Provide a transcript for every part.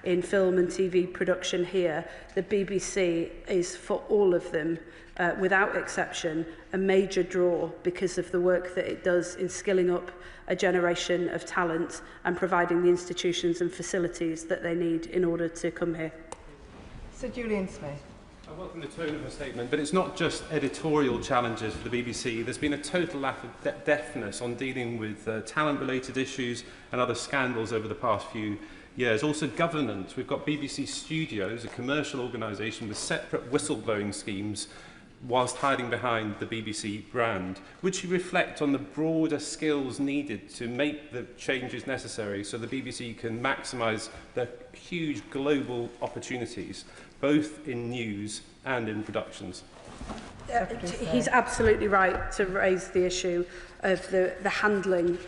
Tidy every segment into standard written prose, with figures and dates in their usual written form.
in film and TV production here, the BBC is, for all of them, without exception, a major draw because of the work that it does in skilling up a generation of talent and providing the institutions and facilities that they need in order to come here. Sir Julian Smith. I welcome the tone of her statement, but it's not just editorial challenges for the BBC. There's been a total lack of deftness on dealing with talent-related issues and other scandals over the past few years. Also governance. We've got BBC Studios, a commercial organisation with separate whistleblowing schemes, whilst hiding behind the BBC brand. Would she reflect on the broader skills needed to make the changes necessary so the BBC can maximise the huge global opportunities, both in news and in productions? He's absolutely right to raise the issue of the handling,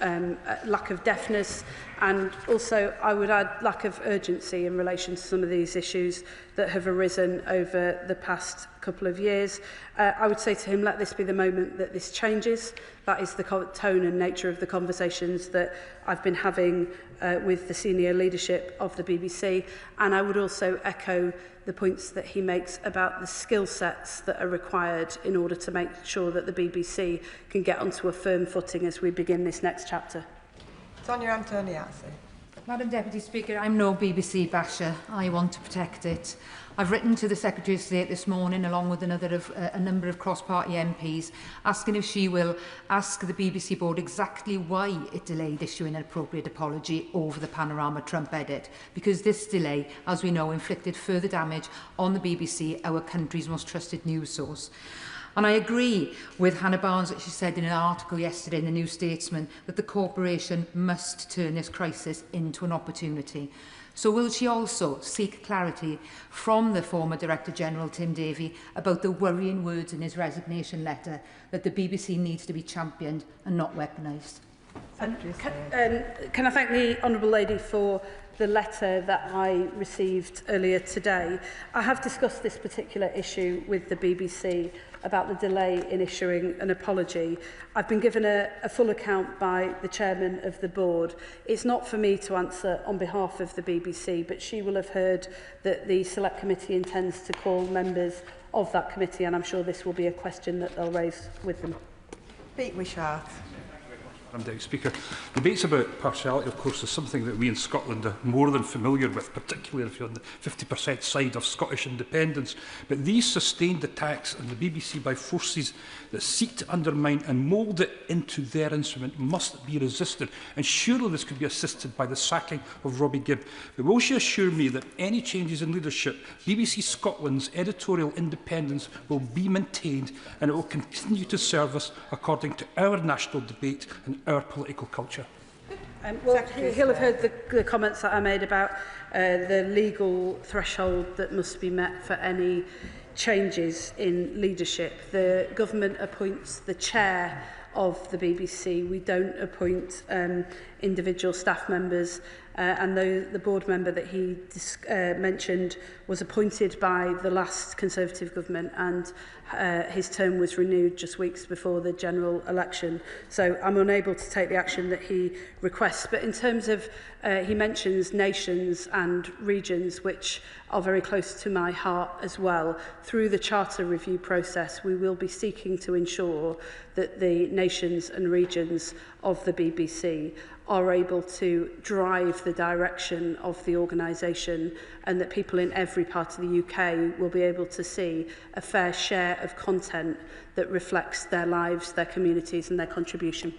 lack of deftness, and also, I would add, lack of urgency in relation to some of these issues that have arisen over the past couple of years. I would say to him, let this be the moment that this changes. That is the tone and nature of the conversations that I've been having with the senior leadership of the BBC. And I would also echo the points that he makes about the skill sets that are required in order to make sure that the BBC can get onto a firm footing as we begin this next chapter. Sonia Antoniazzi. Madam Deputy Speaker, I'm no BBC basher. I want to protect it. I've written to the Secretary of State this morning, along with a number of cross-party MPs, asking if she will ask the BBC Board exactly why it delayed issuing an appropriate apology over the Panorama Trump edit, because this delay, as we know, inflicted further damage on the BBC, our country's most trusted news source. And I agree with Hannah Barnes that she said in an article yesterday in the New Statesman that the corporation must turn this crisis into an opportunity. So will she also seek clarity from the former Director General Tim Davie about the worrying words in his resignation letter that the BBC needs to be championed and not weaponised? Can I thank the Honourable Lady for the letter that I received earlier today? I have discussed this particular issue with the BBC about the delay in issuing an apology. I've been given a full account by the chairman of the board. It's not for me to answer on behalf of the BBC, but she will have heard that the Select Committee intends to call members of that committee, and I'm sure this will be a question that they'll raise with them. Pete Wishart. Madam Deputy Speaker, debates about partiality, of course, is something that we in Scotland are more than familiar with, particularly if you're on the 50% side of Scottish independence. But these sustained attacks on the BBC by forces that seek to undermine and mould it into their instrument must be resisted. And surely this could be assisted by the sacking of Robbie Gibb. But will she assure me that any changes in leadership, BBC Scotland's editorial independence will be maintained and it will continue to serve us according to our national debate and our political culture? Well, he'll have heard the comments that I made about the legal threshold that must be met for any changes in leadership. The government appoints the chair of the BBC. We don't appoint individual staff members, and the board member that he mentioned was appointed by the last Conservative government, and his term was renewed just weeks before the general election. So I'm unable to take the action that he requests. But in terms of, he mentions nations and regions, which are very close to my heart as well. Through the Charter review process, we will be seeking to ensure that the nations and regions of the BBC are able to drive the direction of the organisation, and that people in every part of the UK will be able to see a fair share of content that reflects their lives, their communities and their contribution.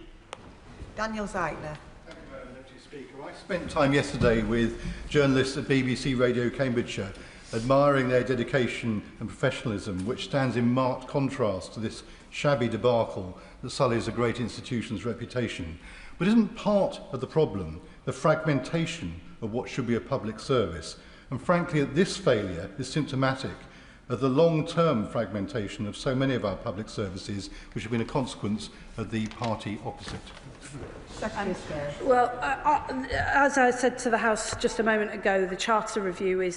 Daniel Zeitler. Thank you, Madam Deputy Speaker. I spent time yesterday with journalists at BBC Radio Cambridgeshire admiring their dedication and professionalism, which stands in marked contrast to this shabby debacle that sullies a great institution's reputation. But isn't part of the problem the fragmentation of what should be a public service? And frankly, this failure is symptomatic of the long-term fragmentation of so many of our public services, which have been a consequence of the party opposite. Well, as I said to the House just a moment ago, the Charter review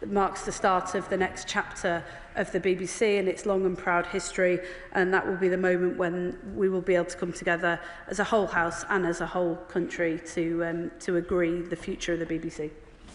marks the start of the next chapter of the BBC and its long and proud history, and that will be the moment when we will be able to come together as a whole House and as a whole country to agree the future of the BBC.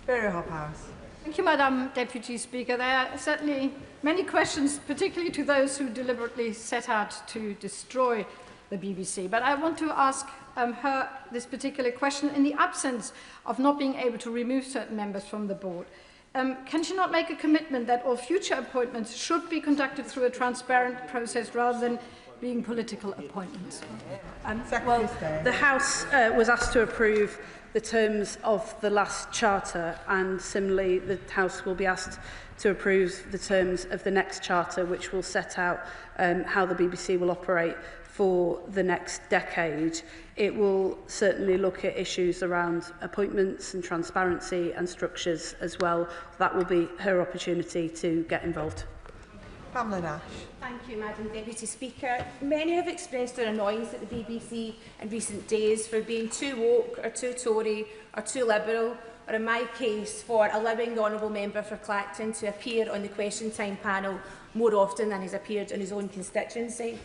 Vera Hophouse. Thank you, Madam Deputy Speaker. There are certainly many questions, particularly to those who deliberately set out to destroy the BBC. But I want to ask her this particular question in the absence of not being able to remove certain members from the board. Can she not make a commitment that all future appointments should be conducted through a transparent process rather than being political appointments? Well, the House was asked to approve the terms of the last charter, and similarly the House will be asked to approve the terms of the next charter, which will set out how the BBC will operate for the next decade. It will certainly look at issues around appointments and transparency and structures as well. That will be her opportunity to get involved. Pamela Nash. Thank you, Madam Deputy Speaker. Many have expressed their annoyance at the BBC in recent days for being too woke or too Tory or too liberal, or in my case, for allowing the Honourable Member for Clacton to appear on the Question Time panel more often than he's appeared in his own constituency.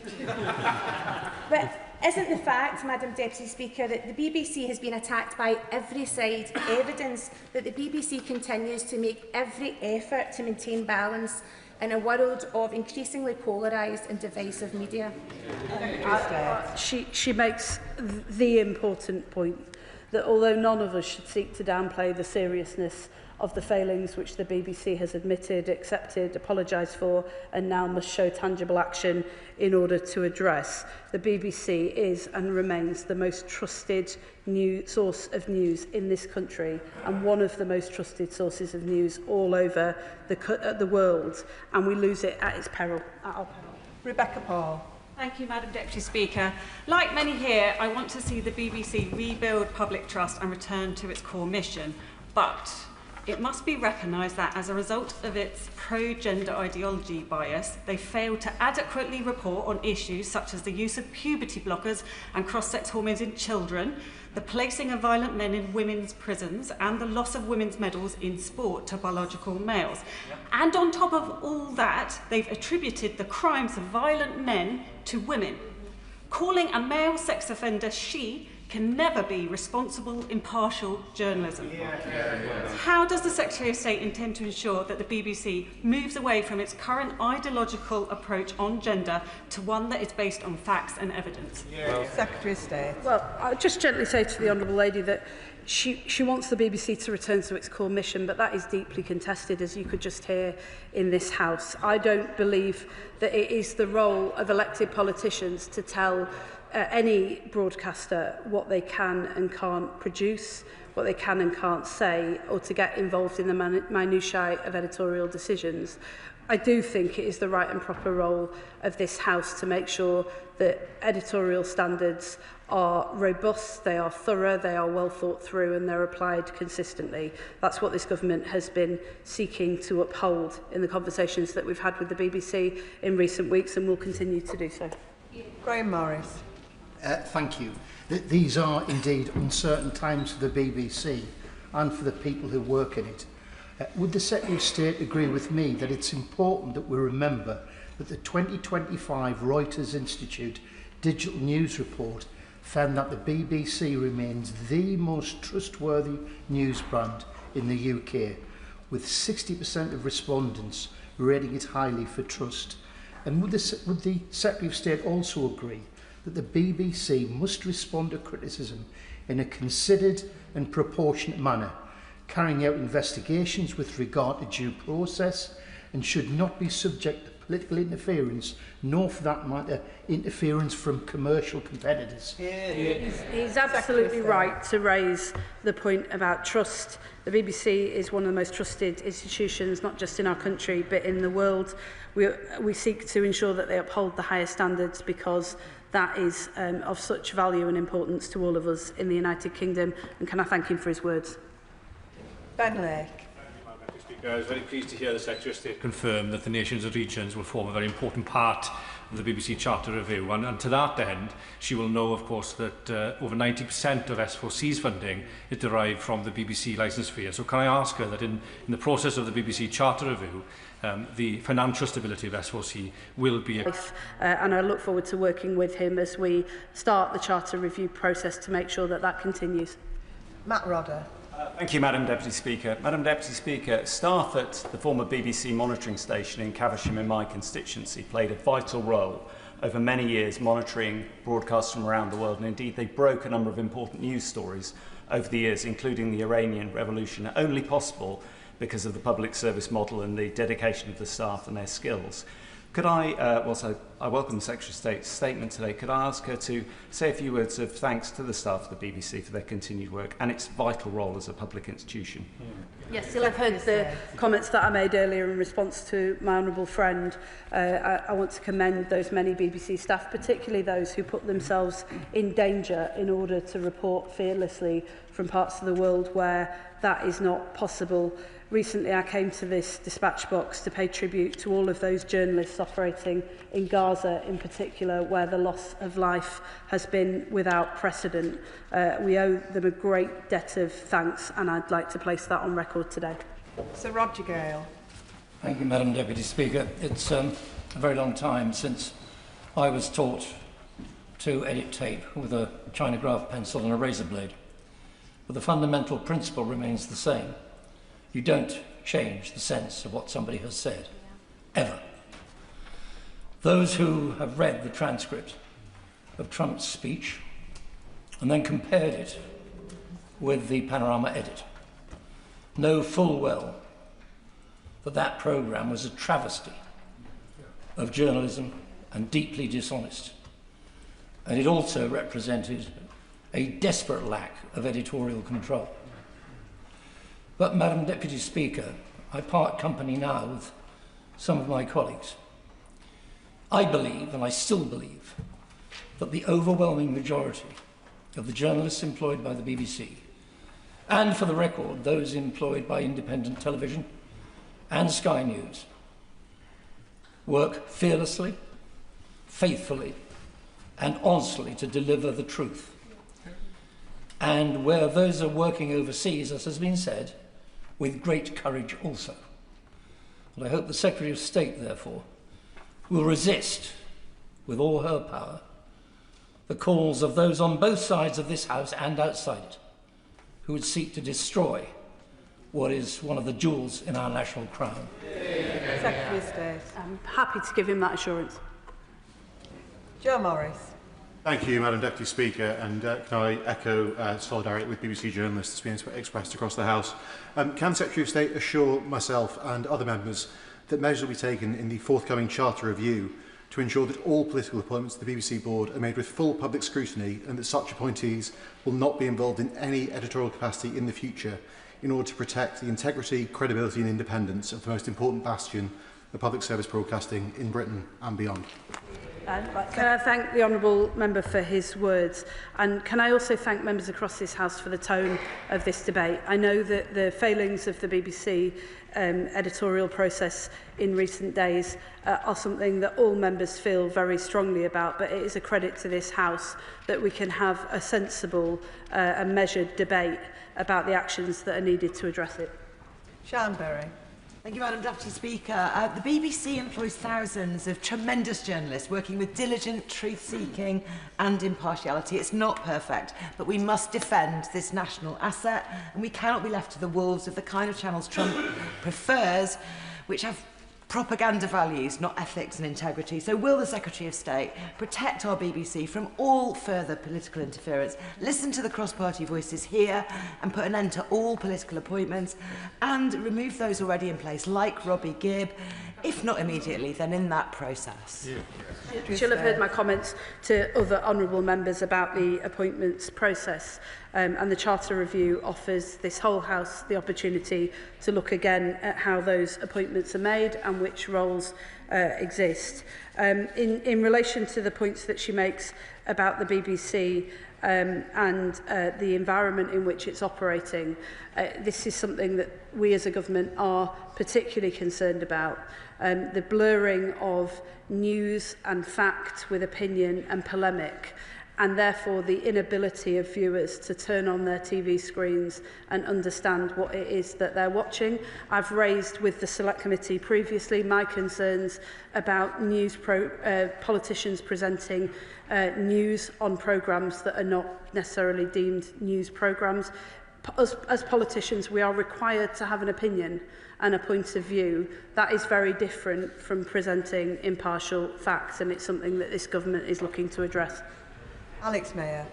But isn't the fact, Madam Deputy Speaker, that the BBC has been attacked by every side evidence that the BBC continues to make every effort to maintain balance in a world of increasingly polarised and divisive media? She makes the important point that although none of us should seek to downplay the seriousness of the failings which the BBC has admitted, accepted, apologised for and now must show tangible action in order to address, the BBC is and remains the most trusted source of news in this country and one of the most trusted sources of news all over the world, and we lose it at its peril, at our peril. Rebecca Paul. Thank you, Madam Deputy Speaker. Like many here, I want to see the BBC rebuild public trust and return to its core mission. But it must be recognised that as a result of its pro-gender ideology bias, they failed to adequately report on issues such as the use of puberty blockers and cross-sex hormones in children, the placing of violent men in women's prisons, and the loss of women's medals in sport to biological males. And on top of all that, they've attributed the crimes of violent men to women. Calling a male sex offender she can never be responsible, impartial journalism. How does the Secretary of State intend to ensure that the BBC moves away from its current ideological approach on gender to one that is based on facts and evidence? Secretary of State. Well, I'll just gently say to the Honourable Lady that she wants the BBC to return to its core mission, but that is deeply contested, as you could just hear in this House. I don't believe that it is the role of elected politicians to tell any broadcaster what they can and can't produce, what they can and can't say, or to get involved in the minutiae of editorial decisions. I do think it is the right and proper role of this House to make sure that editorial standards are robust, they are thorough, they are well thought through, and they're applied consistently. That's what this government has been seeking to uphold in the conversations that we've had with the BBC in recent weeks, and will continue to do so. Graham Morris. Thank you. These are indeed uncertain times for the BBC and for the people who work in it. Would the Secretary of State agree with me that it's important that we remember that the 2025 Reuters Institute Digital News Report found that the BBC remains the most trustworthy news brand in the UK, with 60% of respondents rating it highly for trust? And would the Secretary of State also agree that the BBC must respond to criticism in a considered and proportionate manner, carrying out investigations with regard to due process, and should not be subject to political interference, nor for that matter interference from commercial competitors? He's absolutely right to raise the point about trust. The BBC is one of the most trusted institutions, not just in our country but in the world. We seek to ensure that they uphold the highest standards because that is of such value and importance to all of us in the United Kingdom. And can I thank him for his words? Ben Lake. I was very pleased to hear the Secretary of State confirm that the nations and regions will form a very important part of the BBC Charter Review, and to that end she will know, of course, that over 90% of S4C's funding is derived from the BBC licence fee. So can I ask her that in the process of the BBC Charter Review, the financial stability of S4C will be... and I look forward to working with him as we start the Charter Review process to make sure that that continues. Matt Rodder. Thank you, Madam Deputy Speaker. Madam Deputy Speaker, staff at the former BBC monitoring station in Caversham in my constituency played a vital role over many years monitoring broadcasts from around the world, and indeed they broke a number of important news stories over the years, including the Iranian Revolution, only possible because of the public service model and the dedication of the staff and their skills. Could I, whilst I welcome the Secretary of State's statement today, could I ask her to say a few words of thanks to the staff of the BBC for their continued work and its vital role as a public institution? Yes, I've heard the comments that I made earlier in response to my honourable friend. I want to commend those many BBC staff, particularly those who put themselves in danger in order to report fearlessly from parts of the world where that is not possible. Recently, I came to this dispatch box to pay tribute to all of those journalists operating in Gaza in particular, where the loss of life has been without precedent. We owe them a great debt of thanks, and I'd like to place that on record today. Sir Roger Gale. Thank you, Madam Deputy Speaker. It's a very long time since I was taught to edit tape with a Chinograph pencil and a razor blade. But the fundamental principle remains the same. You don't change the sense of what somebody has said, ever. Those who have read the transcript of Trump's speech and then compared it with the Panorama edit know full well that that programme was a travesty of journalism and deeply dishonest. And it also represented a desperate lack of editorial control. But, Madam Deputy Speaker, I part company now with some of my colleagues. I believe, and I still believe, that the overwhelming majority of the journalists employed by the BBC, and for the record, those employed by independent television and Sky News, work fearlessly, faithfully, and honestly to deliver the truth. And where those are working overseas, as has been said, with great courage also. And I hope the Secretary of State, therefore, will resist, with all her power, the calls of those on both sides of this House and outside it, who would seek to destroy what is one of the jewels in our national crown. Secretary of State. I'm happy to give him that assurance. Joe Morris. Thank you, Madam Deputy Speaker, and can I echo solidarity with BBC journalists that's been expressed across the House. Can the Secretary of State assure myself and other members that measures will be taken in the forthcoming Charter Review to ensure that all political appointments to the BBC Board are made with full public scrutiny and that such appointees will not be involved in any editorial capacity in the future in order to protect the integrity, credibility and independence of the most important bastion of public service broadcasting in Britain and beyond? Can I thank the honourable member for his words, and can I also thank members across this House for the tone of this debate. I know that the failings of the BBC editorial process in recent days are something that all members feel very strongly about, but it is a credit to this House that we can have a sensible and measured debate about the actions that are needed to address it. Sian Berry. Thank you, Madam Deputy Speaker. The BBC employs thousands of tremendous journalists working with diligent truth-seeking and impartiality. It's not perfect, but we must defend this national asset, and we cannot be left to the wolves of the kind of channels Trump prefers, which have propaganda values, not ethics and integrity. So will the Secretary of State protect our BBC from all further political interference, listen to the cross-party voices here and put an end to all political appointments and remove those already in place, like Robbie Gibb, if not immediately, then in that process? She'll have heard my comments to other honourable members about the appointments process, and the Charter Review offers this whole House the opportunity to look again at how those appointments are made and which roles exist. In relation to the points that she makes about the BBC and the environment in which it's operating, this is something that we as a government are particularly concerned about. The blurring of news and fact with opinion and polemic, and therefore the inability of viewers to turn on their TV screens and understand what it is that they're watching. I've raised with the Select Committee previously my concerns about politicians presenting news on programmes that are not necessarily deemed news programmes. as politicians, we are required to have an opinion and a point of view. That is very different from presenting impartial facts, and it's something that this government is looking to address. Alex Mayer.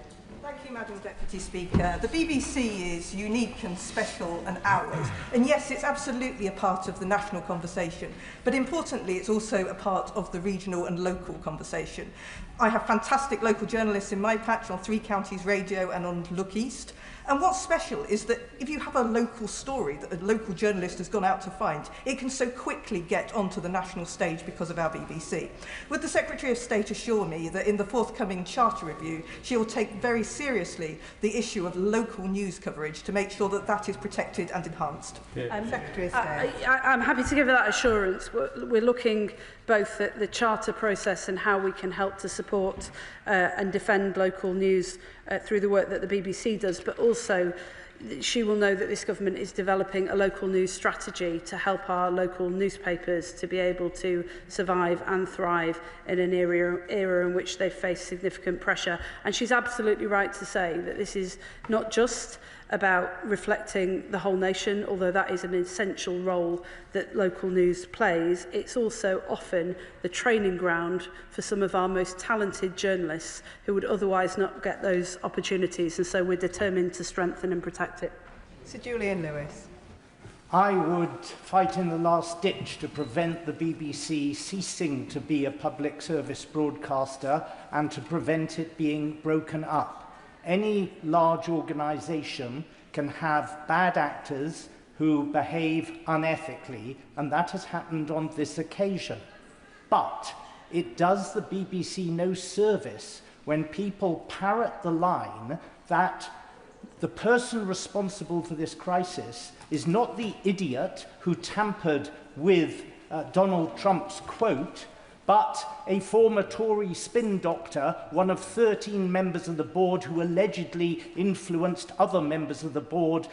Thank you, Madam Deputy Speaker. The BBC is unique and special and ours. And yes, it's absolutely a part of the national conversation. But importantly, it's also a part of the regional and local conversation. I have fantastic local journalists in my patch on 3 Counties Radio and on Look East. And what's special is that if you have a local story that a local journalist has gone out to find, it can so quickly get onto the national stage because of our BBC. Would the Secretary of State assure me that in the forthcoming Charter Review, she will take very seriously the issue of local news coverage to make sure that that is protected and enhanced? Secretary of State. I'm happy to give that assurance. We're looking both at the charter process and how we can help to support and defend local news through the work that the BBC does, but also she will know that this government is developing a local news strategy to help our local newspapers to be able to survive and thrive in an era in which they face significant pressure. And she's absolutely right to say that this is not just about reflecting the whole nation, although that is an essential role that local news plays. It's also often the training ground for some of our most talented journalists who would otherwise not get those opportunities, and so we're determined to strengthen and protect it. Sir Julian Lewis. I would fight in the last ditch to prevent the BBC ceasing to be a public service broadcaster and to prevent it being broken up. Any large organisation can have bad actors who behave unethically, and that has happened on this occasion. But it does the BBC no service when people parrot the line that the person responsible for this crisis is not the idiot who tampered with Donald Trump's quote, but a former Tory spin doctor, one of 13 members of the board who allegedly influenced other members of the board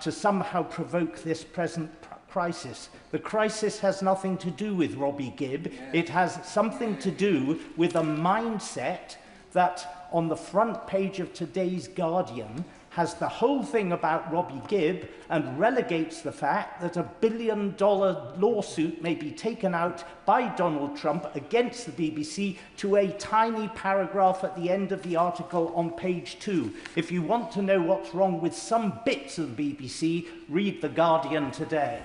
to somehow provoke this present crisis. The crisis has nothing to do with Robbie Gibb. It has something to do with a mindset that on the front page of today's Guardian has the whole thing about Robbie Gibb and relegates the fact that $1 billion lawsuit may be taken out by Donald Trump against the BBC to a tiny paragraph at the end of the article on page 2. If you want to know what's wrong with some bits of the BBC, read The Guardian today.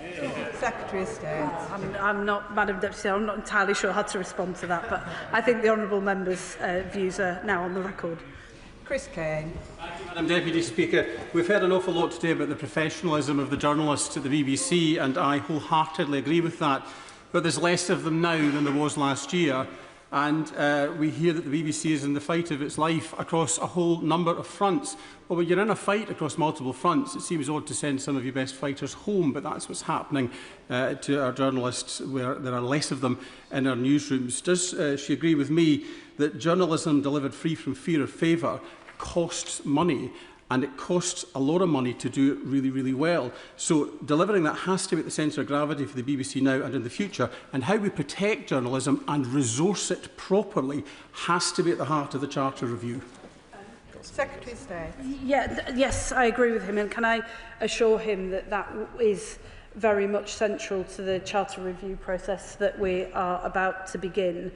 Secretary of State. I'm not, Madam Deputy, I'm not entirely sure how to respond to that, but I think the honourable member's views are now on the record. Chris Kane. Madam Deputy Speaker, we've heard an awful lot today about the professionalism of the journalists at the BBC, and I wholeheartedly agree with that. But there's less of them now than there was last year, and we hear that the BBC is in the fight of its life across a whole number of fronts. Well, when you're in a fight across multiple fronts, it seems odd to send some of your best fighters home, but that's what's happening to our journalists, where there are less of them in our newsrooms. Does she agree with me that journalism delivered free from fear or favour costs money, and it costs a lot of money to do it really, really well? So delivering that has to be at the centre of gravity for the BBC now and in the future, and how we protect journalism and resource it properly has to be at the heart of the Charter Review. Secretary of State. Yes, I agree with him, and can I assure him that that is very much central to the Charter Review process that we are about to begin.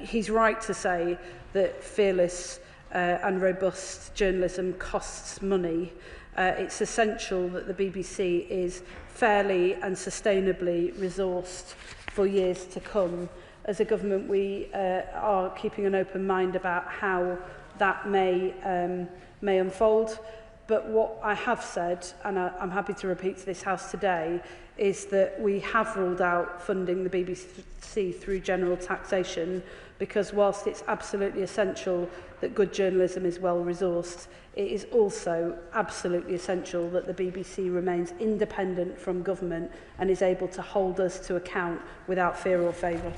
He's right to say that fearless and robust journalism costs money. It's essential that the BBC is fairly and sustainably resourced for years to come. As a government, we are keeping an open mind about how that may unfold. But what I have said, and I'm happy to repeat to this House today, is that we have ruled out funding the BBC through general taxation, because whilst it's absolutely essential that good journalism is well resourced, it is also absolutely essential that the BBC remains independent from government and is able to hold us to account without fear or favour.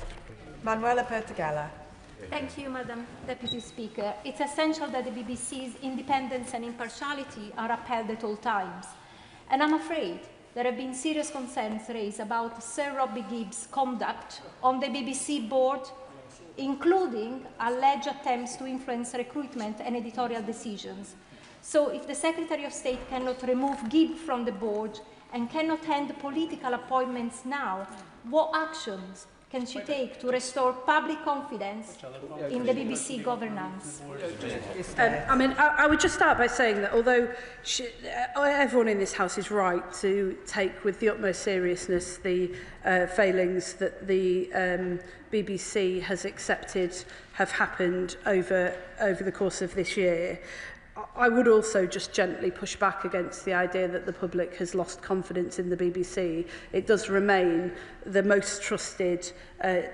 Manuela Pertegala. Thank you, Madam Deputy Speaker. It's essential that the BBC's independence and impartiality are upheld at all times. And I'm afraid there have been serious concerns raised about Sir Robbie Gibb's conduct on the BBC board, including alleged attempts to influence recruitment and editorial decisions. So if the Secretary of State cannot remove Gibb from the board and cannot end political appointments now, what actions can she take to restore public confidence in the BBC governance? I would just start by saying that although everyone in this House is right to take with the utmost seriousness the failings that the BBC has accepted have happened over the course of this year, I would also just gently push back against the idea that the public has lost confidence in the BBC. It does remain the most trusted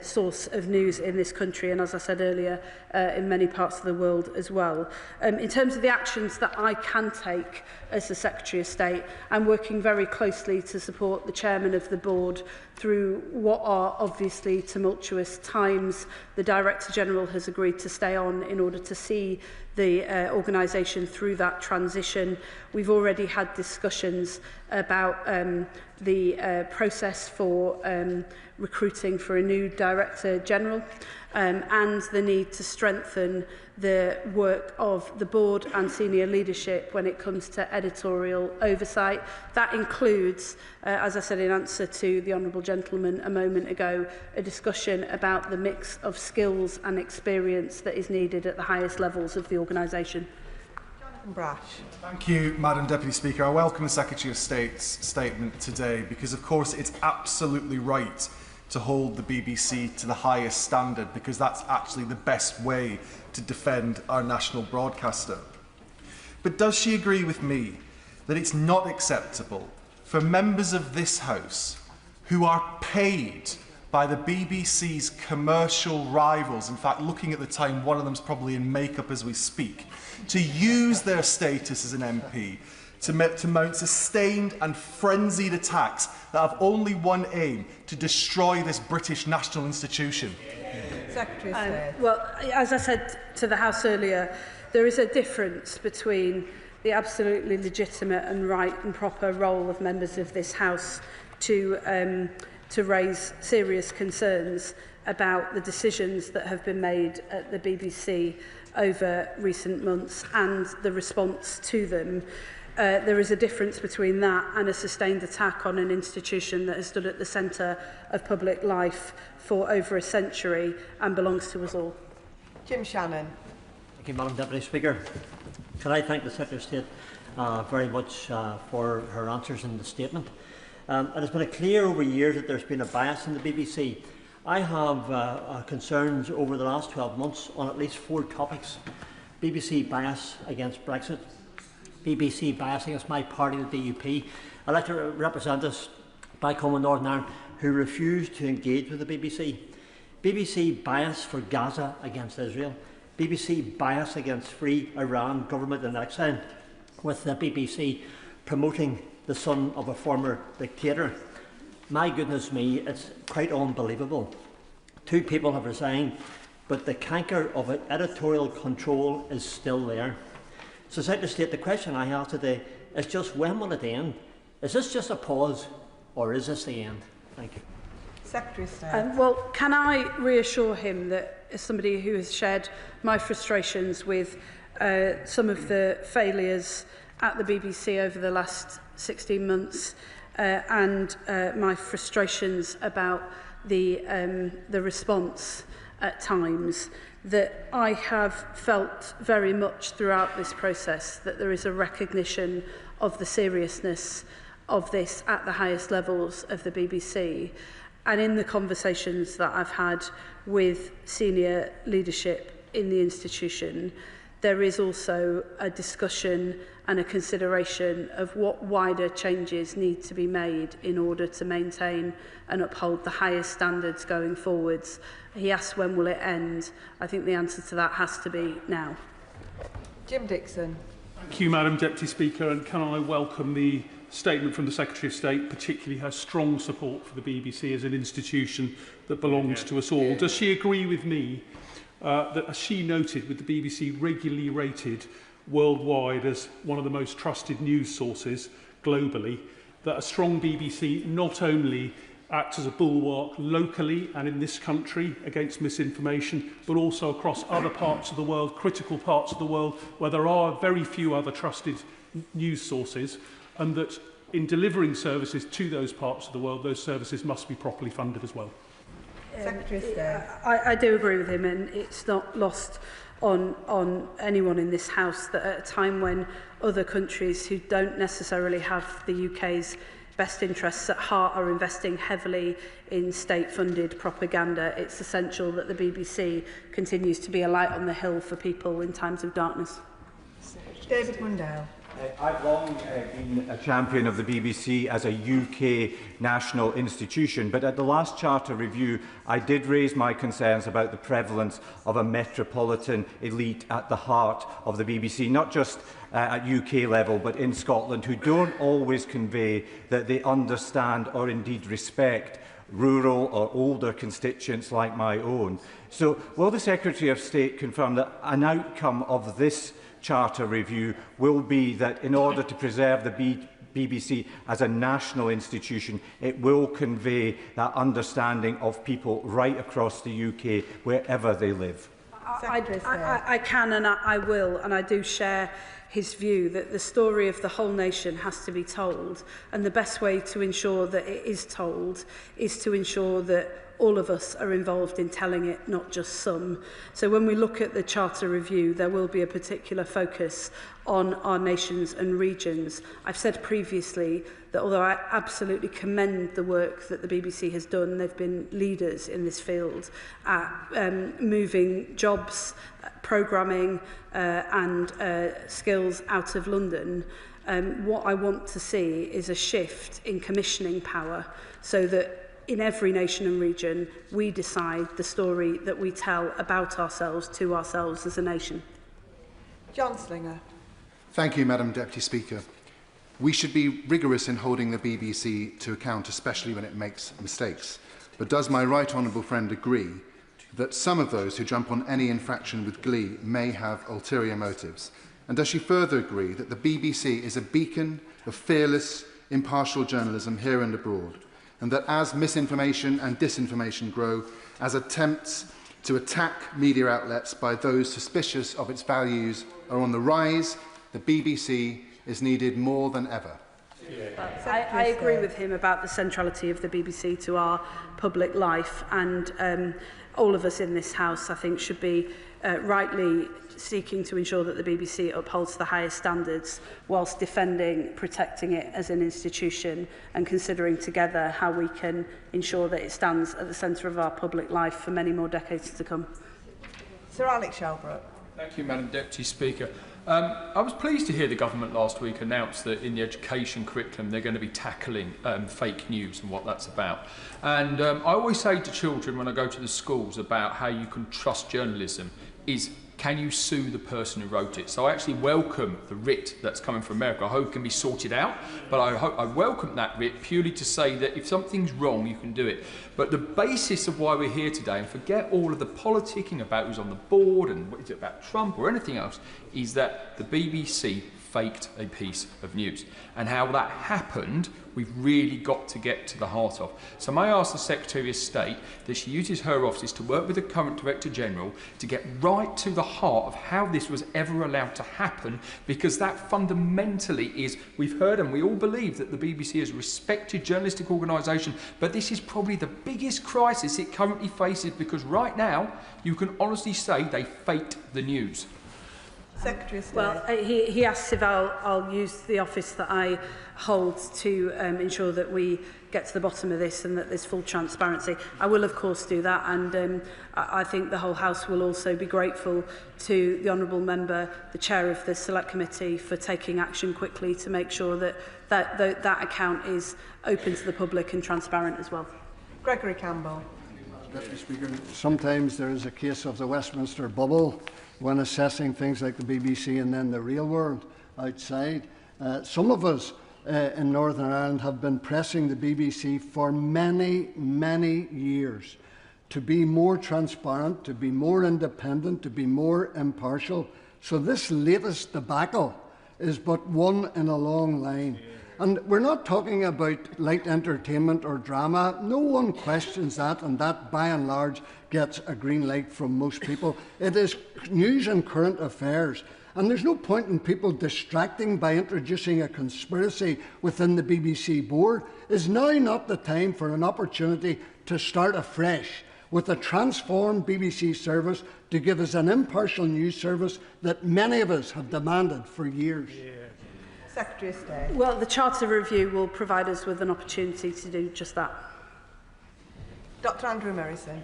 source of news in this country, and as I said earlier, in many parts of the world as well. In terms of the actions that I can take as the Secretary of State, I'm working very closely to support the Chairman of the Board through what are obviously tumultuous times. The Director General has agreed to stay on in order to see the organisation through that transition. We've already had discussions about the process for recruiting for a new Director General and the need to strengthen the work of the board and senior leadership when it comes to editorial oversight. That includes, as I said in answer to the Honourable Gentleman a moment ago, a discussion about the mix of skills and experience that is needed at the highest levels of the organisation. Thank you, Madam Deputy Speaker. I welcome the Secretary of State's statement today because, of course, it's absolutely right to hold the BBC to the highest standard because that's actually the best way to defend our national broadcaster. But does she agree with me that it's not acceptable for members of this House who are paid by the BBC's commercial rivals, in fact, looking at the time, one of them's probably in makeup as we speak, to use their status as an MP to mount sustained and frenzied attacks that have only one aim, to destroy this British national institution? Secretary of State. Well, as I said to the House earlier, there is a difference between the absolutely legitimate and right and proper role of members of this House to raise serious concerns about the decisions that have been made at the BBC over recent months and the response to them. There is a difference between that and a sustained attack on an institution that has stood at the centre of public life for over a century and belongs to us all. Jim Shannon. Thank you, Madam Deputy Speaker. Can I thank the Secretary of State very much for her answers in the statement. It has been clear over years that there's been a bias in the BBC. I have concerns over the last 12 months on at least 4 topics. BBC bias against Brexit, BBC bias against my party, the DUP, elected representatives back home in Northern Ireland who refused to engage with the BBC, BBC bias for Gaza against Israel, BBC bias against free Iran government in exile, with the BBC promoting the son of a former dictator. My goodness me, it's quite unbelievable. 2 people have resigned, but the canker of editorial control is still there. So, Secretary of State, the question I have today is just when will it end? Is this just a pause, or is this the end? Thank you. Secretary of State. Well, can I reassure him that, as somebody who has shared my frustrations with some of the failures at the BBC over the last 16 months and my frustrations about the response at times, that I have felt very much throughout this process that there is a recognition of the seriousness of this at the highest levels of the BBC. And in the conversations that I've had with senior leadership in the institution, there is also a discussion and a consideration of what wider changes need to be made in order to maintain and uphold the highest standards going forwards. He asked when will it end. I think the answer to that has to be now. Jim Dixon. Thank you, Madam Deputy Speaker, and can I welcome the statement from the Secretary of State, particularly her strong support for the BBC as an institution that belongs to us all. Does she agree with me that, as she noted, with the BBC regularly rated worldwide as one of the most trusted news sources globally, that a strong BBC not only act as a bulwark locally and in this country against misinformation, but also across other parts of the world, critical parts of the world, where there are very few other trusted news sources, and that in delivering services to those parts of the world, those services must be properly funded as well. Secretary of State. I do agree with him, and it's not lost on anyone in this House that at a time when other countries who don't necessarily have the UK's best interests at heart are investing heavily in state-funded propaganda, it's essential that the BBC continues to be a light on the hill for people in times of darkness. David Mundell. I've long been a champion of the BBC as a UK national institution, but at the last Charter review I did raise my concerns about the prevalence of a metropolitan elite at the heart of the BBC, not just at UK level but in Scotland, who don't always convey that they understand or indeed respect rural or older constituents like my own. So will the Secretary of State confirm that an outcome of this Charter review will be that in order to preserve the BBC as a national institution, it will convey that understanding of people right across the UK, wherever they live? I can and I will, and I do share his view that the story of the whole nation has to be told, and the best way to ensure that it is told is to ensure that all of us are involved in telling it, not just some. So when we look at the Charter review, there will be a particular focus on our nations and regions. I've said previously that although I absolutely commend the work that the BBC has done, they've been leaders in this field at moving jobs, programming and skills out of London. What I want to see is a shift in commissioning power so that in every nation and region, we decide the story that we tell about ourselves to ourselves as a nation. John Slinger. Thank you, Madam Deputy Speaker. We should be rigorous in holding the BBC to account, especially when it makes mistakes. But does my right honourable friend agree that some of those who jump on any infraction with glee may have ulterior motives? And does she further agree that the BBC is a beacon of fearless, impartial journalism here and abroad, and that as misinformation and disinformation grow, as attempts to attack media outlets by those suspicious of its values are on the rise, the BBC is needed more than ever? I agree with him about the centrality of the BBC to our public life, and all of us in this House, I think, should be rightly seeking to ensure that the BBC upholds the highest standards whilst defending, protecting it as an institution and considering together how we can ensure that it stands at the centre of our public life for many more decades to come. Sir Alex Shelbrooke. Thank you, Madam Deputy Speaker. I was pleased to hear the government last week announce that in the education curriculum they're going to be tackling fake news and what that's about. And I always say to children when I go to the schools about how you can trust journalism is, can you sue the person who wrote it? So I actually welcome the writ that's coming from America. I hope it can be sorted out, but I welcome that writ purely to say that if something's wrong, you can do it. But the basis of why we're here today, and forget all of the politicking about who's on the board and what is it about Trump or anything else, is that the BBC faked a piece of news. And how that happened, we've really got to get to the heart of. So may I ask the Secretary of State that she uses her office to work with the current Director General to get right to the heart of how this was ever allowed to happen, because that fundamentally is, we've heard and we all believe that the BBC is a respected journalistic organisation, but this is probably the biggest crisis it currently faces, because right now you can honestly say they faked the news. Secretary of State. Well, he asks if I'll use the office that I hold to ensure that we get to the bottom of this and that there's full transparency. I will, of course, do that, and I think the whole House will also be grateful to the Honourable Member, the Chair of the Select Committee, for taking action quickly to make sure that that account is open to the public and transparent as well. Gregory Campbell. Deputy Speaker, sometimes there is a case of the Westminster bubble when assessing things like the BBC and then the real world outside. Some of us in Northern Ireland have been pressing the BBC for many, many years to be more transparent, to be more independent, to be more impartial. So this latest debacle is but one in a long line. And we're not talking about light entertainment or drama. No one questions that, and that by and large gets a green light from most people. It is news and current affairs. And there's no point in people distracting by introducing a conspiracy within the BBC board. Is now not the time for an opportunity to start afresh with a transformed BBC service to give us an impartial news service that many of us have demanded for years? Secretary of State. Well, the Charter Review will provide us with an opportunity to do just that. Dr Andrew Merrison.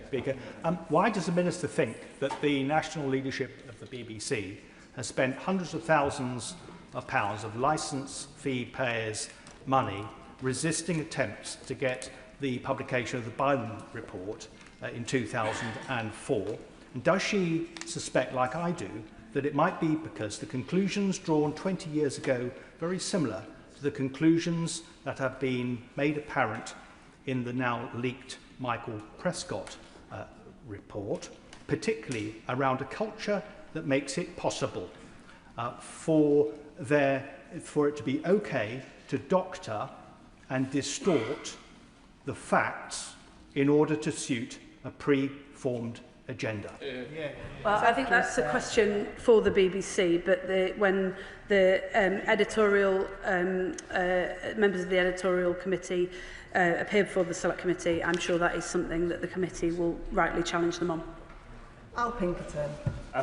Speaker, why does the Minister think that the national leadership of the BBC has spent hundreds of thousands of pounds of licence fee payers' money resisting attempts to get the publication of the Biden report in 2004? And does she suspect, like I do, that it might be because the conclusions drawn 20 years ago very similar to the conclusions that have been made apparent in the now leaked Michael Prescott report, particularly around a culture that makes it possible for it to be okay to doctor and distort the facts in order to suit a pre-formed agenda? Well, I think that's a question for the BBC, but when the editorial members of the editorial committee appear before the Select Committee, I'm sure that is something that the committee will rightly challenge them on. Al Pinkerton.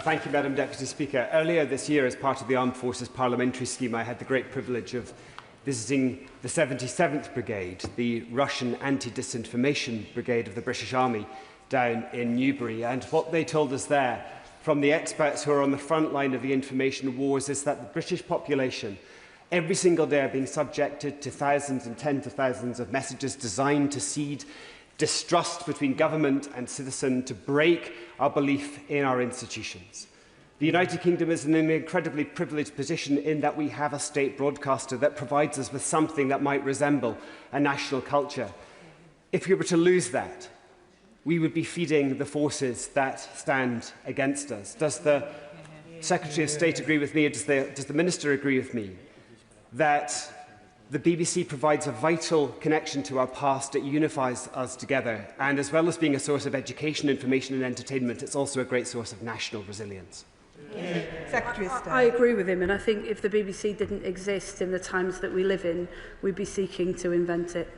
Thank you, Madam Deputy Speaker. Earlier this year, as part of the Armed Forces Parliamentary Scheme, I had the great privilege of visiting the 77th Brigade, the Russian anti-disinformation brigade of the British Army, down in Newbury. And what they told us there, from the experts who are on the front line of the information wars, is that the British population, every single day, are being subjected to thousands and tens of thousands of messages designed to seed distrust between government and citizen, to break our belief in our institutions. The United Kingdom is in an incredibly privileged position in that we have a state broadcaster that provides us with something that might resemble a national culture. If we were to lose that, we would be feeding the forces that stand against us. Does the Secretary of State agree with me, or does the Minister agree with me, that the BBC provides a vital connection to our past? It unifies us together, and as well as being a source of education, information and entertainment, it's also a great source of national resilience. Secretary of State. I agree with him, and I think if the BBC didn't exist in the times that we live in, we'd be seeking to invent it.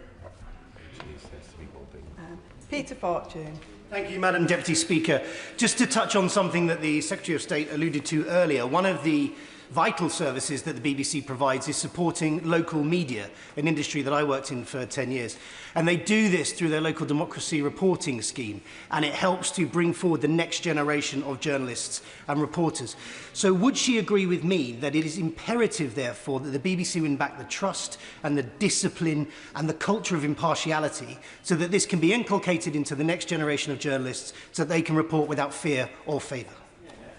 Peter Fortune. Thank you, Madam Deputy Speaker. Just to touch on something that the Secretary of State alluded to earlier, one of the vital services that the BBC provides is supporting local media, an industry that I worked in for 10 years. And they do this through their local democracy reporting scheme, and it helps to bring forward the next generation of journalists and reporters. So would she agree with me that it is imperative, therefore, that the BBC win back the trust and the discipline and the culture of impartiality so that this can be inculcated into the next generation of journalists so that they can report without fear or favour?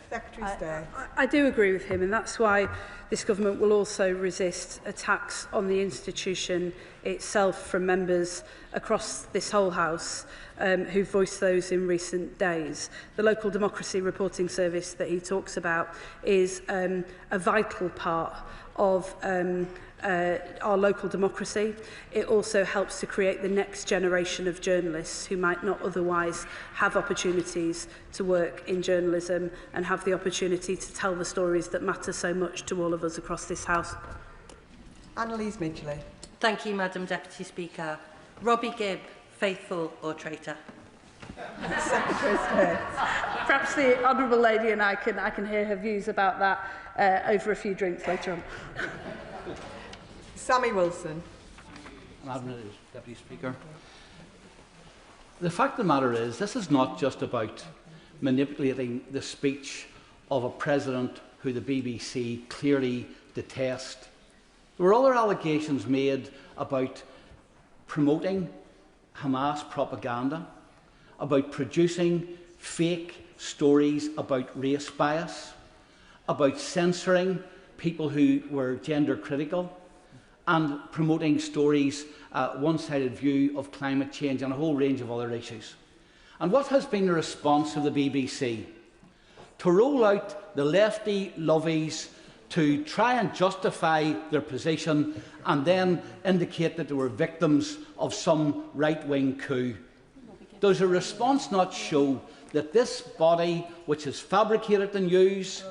Secretary of State. I do agree with him, and that's why this government will also resist attacks on the institution itself from members across this whole House who voiced those in recent days. The local democracy reporting service that he talks about is a vital part of our local democracy. It also helps to create the next generation of journalists who might not otherwise have opportunities to work in journalism and have the opportunity to tell the stories that matter so much to all of us across this House. Annalise Midgley. Thank you, Madam Deputy Speaker. Robbie Gibb, faithful or traitor? Secretary of State. Perhaps the Honourable Lady and I can hear her views about that over a few drinks later on. Sammy Wilson. Madam Deputy Speaker. The fact of the matter is, this is not just about manipulating the speech of a president who the BBC clearly detest. There were other allegations made about promoting Hamas propaganda, about producing fake stories about race bias, about censoring people who were gender critical, and promoting stories, one-sided view of climate change and a whole range of other issues. And what has been the response of the BBC? To roll out the lefty lovies to try and justify their position and then indicate that they were victims of some right-wing coup? Does a response not show that this body, which has fabricated the news,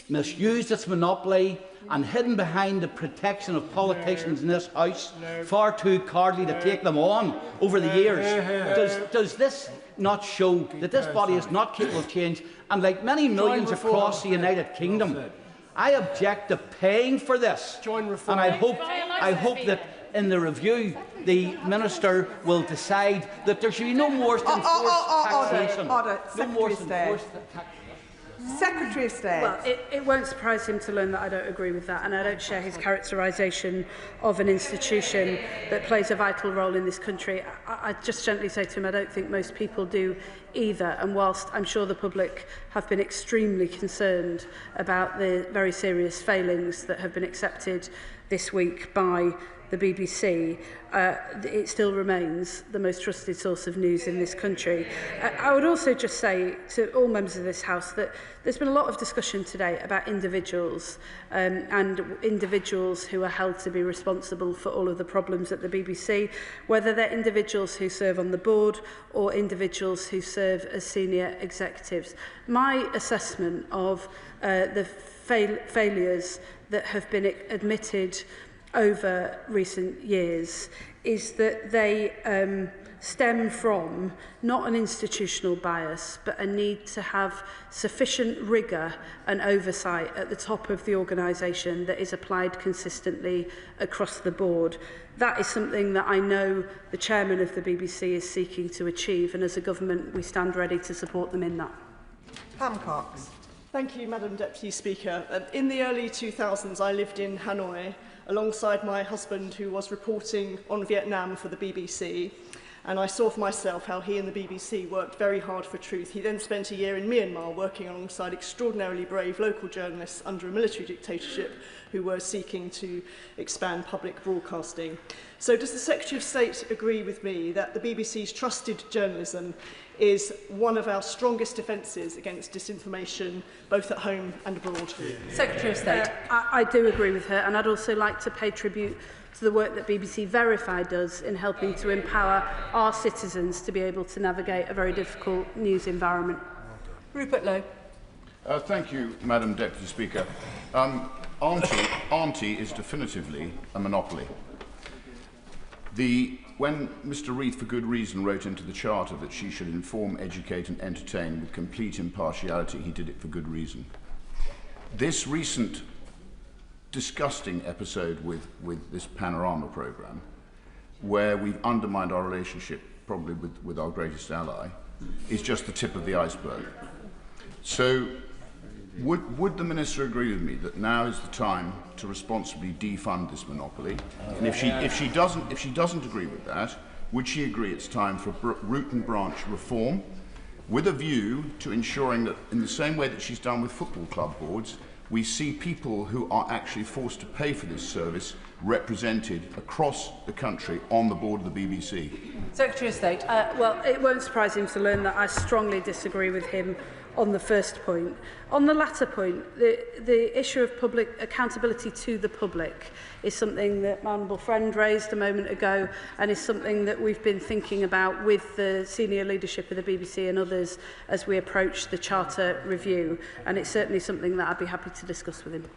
misused its monopoly and hidden behind the protection of politicians in this House, far too cowardly to take them on over the years, does this not show that this body is not capable of change? And like many millions across the United Kingdom, I object to paying for this. And I hope that in the review, the Minister will decide that there should be no more enforced taxation. Secretary of State. Well, it won't surprise him to learn that I don't agree with that, and I don't share his characterisation of an institution that plays a vital role in this country. I just gently say to him, I don't think most people do either, and whilst I'm sure the public have been extremely concerned about the very serious failings that have been accepted this week by the BBC, it still remains the most trusted source of news in this country. I would also just say to all members of this House that there's been a lot of discussion today about individuals and individuals who are held to be responsible for all of the problems at the BBC, whether they're individuals who serve on the board or individuals who serve as senior executives. My assessment of the failures that have been admitted over recent years is that they stem from not an institutional bias, but a need to have sufficient rigour and oversight at the top of the organisation that is applied consistently across the board. That is something that I know the chairman of the BBC is seeking to achieve, and as a government we stand ready to support them in that. Pam Cox. Thank you, Madam Deputy Speaker. In the early 2000s, I lived in Hanoi alongside my husband, who was reporting on Vietnam for the BBC, and I saw for myself how he and the BBC worked very hard for truth. He then spent a year in Myanmar working alongside extraordinarily brave local journalists under a military dictatorship who were seeking to expand public broadcasting. So does the Secretary of State agree with me that the BBC's trusted journalism is one of our strongest defences against disinformation, both at home and abroad? Secretary of State. I do agree with her, and I'd also like to pay tribute to the work that BBC Verify does in helping to empower our citizens to be able to navigate a very difficult news environment. Rupert Lowe. Thank you, Madam Deputy Speaker. Auntie is definitively a monopoly. When Mr Reith, for good reason, wrote into the Charter that she should inform, educate and entertain with complete impartiality, he did it for good reason. This recent disgusting episode with this Panorama programme, where we've undermined our relationship probably with our greatest ally, is just the tip of the iceberg. So would the Minister agree with me that now is the time to responsibly defund this monopoly? And if she doesn't agree with that, would she agree it's time for root and branch reform, with a view to ensuring that, in the same way that she's done with football club boards, we see people who are actually forced to pay for this service represented across the country on the board of the BBC? Secretary of State. Well, it won't surprise him to learn that I strongly disagree with him on the first point. On the latter point, the issue of public accountability to the public is something that my honourable friend raised a moment ago, and is something that we've been thinking about with the senior leadership of the BBC and others as we approach the Charter review, and it's certainly something that I'd be happy to discuss with him.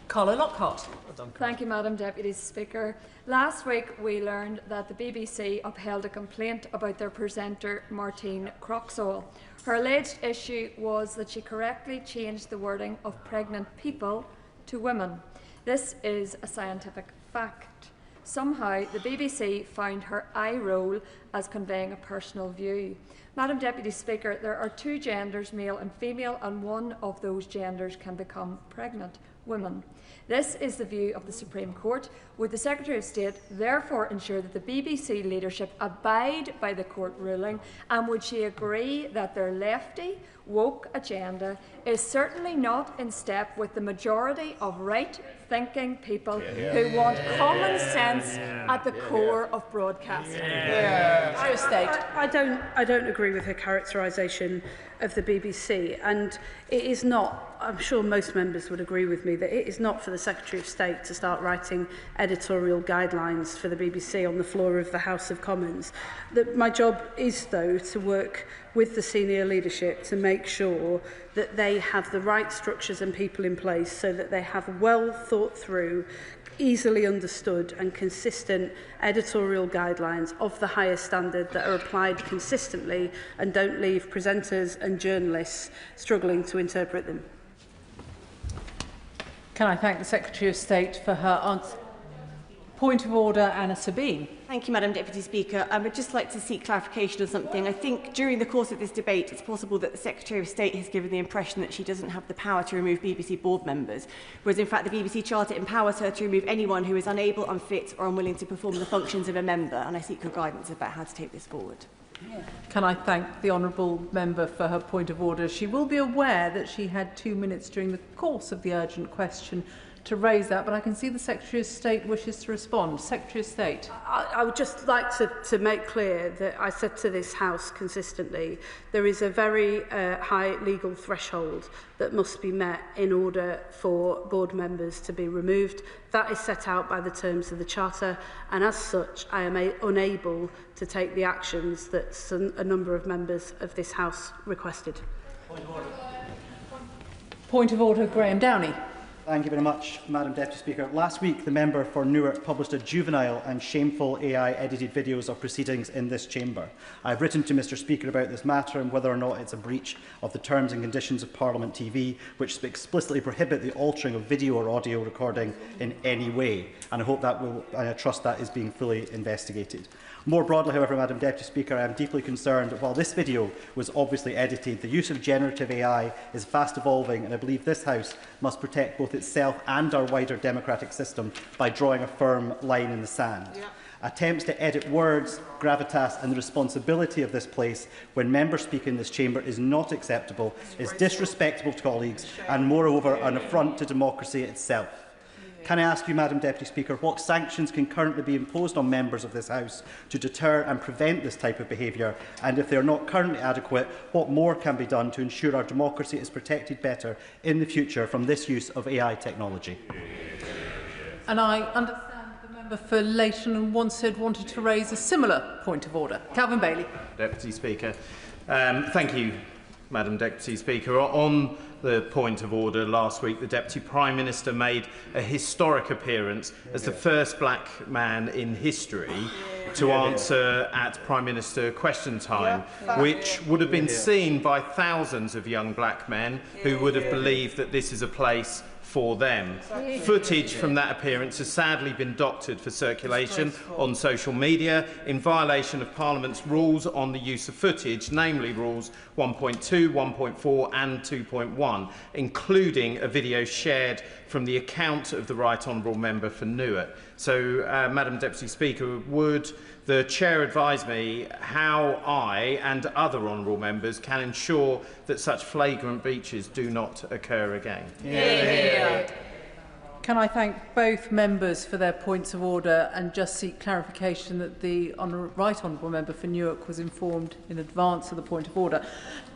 Carla Lockhart. Thank you, Madam Deputy Speaker. Last week we learned that the BBC upheld a complaint about their presenter Martine Croxall. Her alleged issue was that she correctly changed the wording of pregnant people to women. This is a scientific fact. Somehow the BBC found her eye roll as conveying a personal view. Madam Deputy Speaker, there are two genders, male and female, and one of those genders can become pregnant, women. This is the view of the Supreme Court. Would the Secretary of State therefore ensure that the BBC leadership abide by the court ruling, and would she agree that their lefty, woke agenda is certainly not in step with the majority of right-thinking people who want common sense at the core of broadcasting? I don't agree with her characterisation of the BBC, and it is not I'm sure most members would agree with me that it is not for the Secretary of State to start writing editorial guidelines for the BBC on the floor of the House of Commons. That my job is, though, to work with the senior leadership to make sure that they have the right structures and people in place so that they have well thought through, easily understood and consistent editorial guidelines of the highest standard that are applied consistently and don't leave presenters and journalists struggling to interpret them. Can I thank the Secretary of State for her answer? Point of order, Anna Sabine. Thank you, Madam Deputy Speaker. I would just like to seek clarification on something. I think during the course of this debate, it's possible that the Secretary of State has given the impression that she doesn't have the power to remove BBC board members, whereas in fact the BBC Charter empowers her to remove anyone who is unable, unfit or unwilling to perform the functions of a member, and I seek your guidance about how to take this forward. Can I thank the honourable member for her point of order? She will be aware that she had 2 minutes during the course of the urgent question to raise that, but I can see the Secretary of State wishes to respond. Secretary of State. I would just like to make clear that I said to this House consistently, there is a very high legal threshold that must be met in order for board members to be removed. That is set out by the terms of the Charter, and as such, I am unable to take the actions that a number of members of this House requested. Point of order, Graham Downey. Thank you very much, Madam Deputy Speaker. Last week, the member for Newark published a juvenile and shameful AI-edited videos of proceedings in this chamber. I have written to Mr Speaker about this matter and whether or not it's a breach of the terms and conditions of Parliament TV, which explicitly prohibit the altering of video or audio recording in any way. And I hope that will, and I trust that is being fully investigated. More broadly, however, Madam Deputy Speaker, I am deeply concerned that while this video was obviously edited, the use of generative AI is fast evolving, and I believe this House must protect both itself and our wider democratic system by drawing a firm line in the sand. Yeah. Attempts to edit words, gravitas and the responsibility of this place when members speak in this chamber is not acceptable, is disrespectful to colleagues and moreover an affront to democracy itself. Can I ask you, Madam Deputy Speaker, what sanctions can currently be imposed on members of this House to deter and prevent this type of behaviour? And if they are not currently adequate, what more can be done to ensure our democracy is protected better in the future from this use of AI technology? And I understand the member for Leighton and Wanstead wanted to raise a similar point of order. Calvin Bailey. Deputy Speaker. Thank you, Madam Deputy Speaker. On the point of order, last week the Deputy Prime Minister made a historic appearance as the first black man in history to answer at Prime Minister question time, which would have been seen by thousands of young black men who would have believed that this is a place for them. Footage from that appearance has sadly been doctored for circulation on social media in violation of Parliament's rules on the use of footage, namely rules 1.2, 1.4 and 2.1, including a video shared from the account of the Right Honourable Member for Newark. So, Madam Deputy Speaker, would the Chair advise me how I and other honourable members can ensure that such flagrant breaches do not occur again? Can I thank both members for their points of order and just seek clarification that the Right Honourable Member for Newark was informed in advance of the point of order.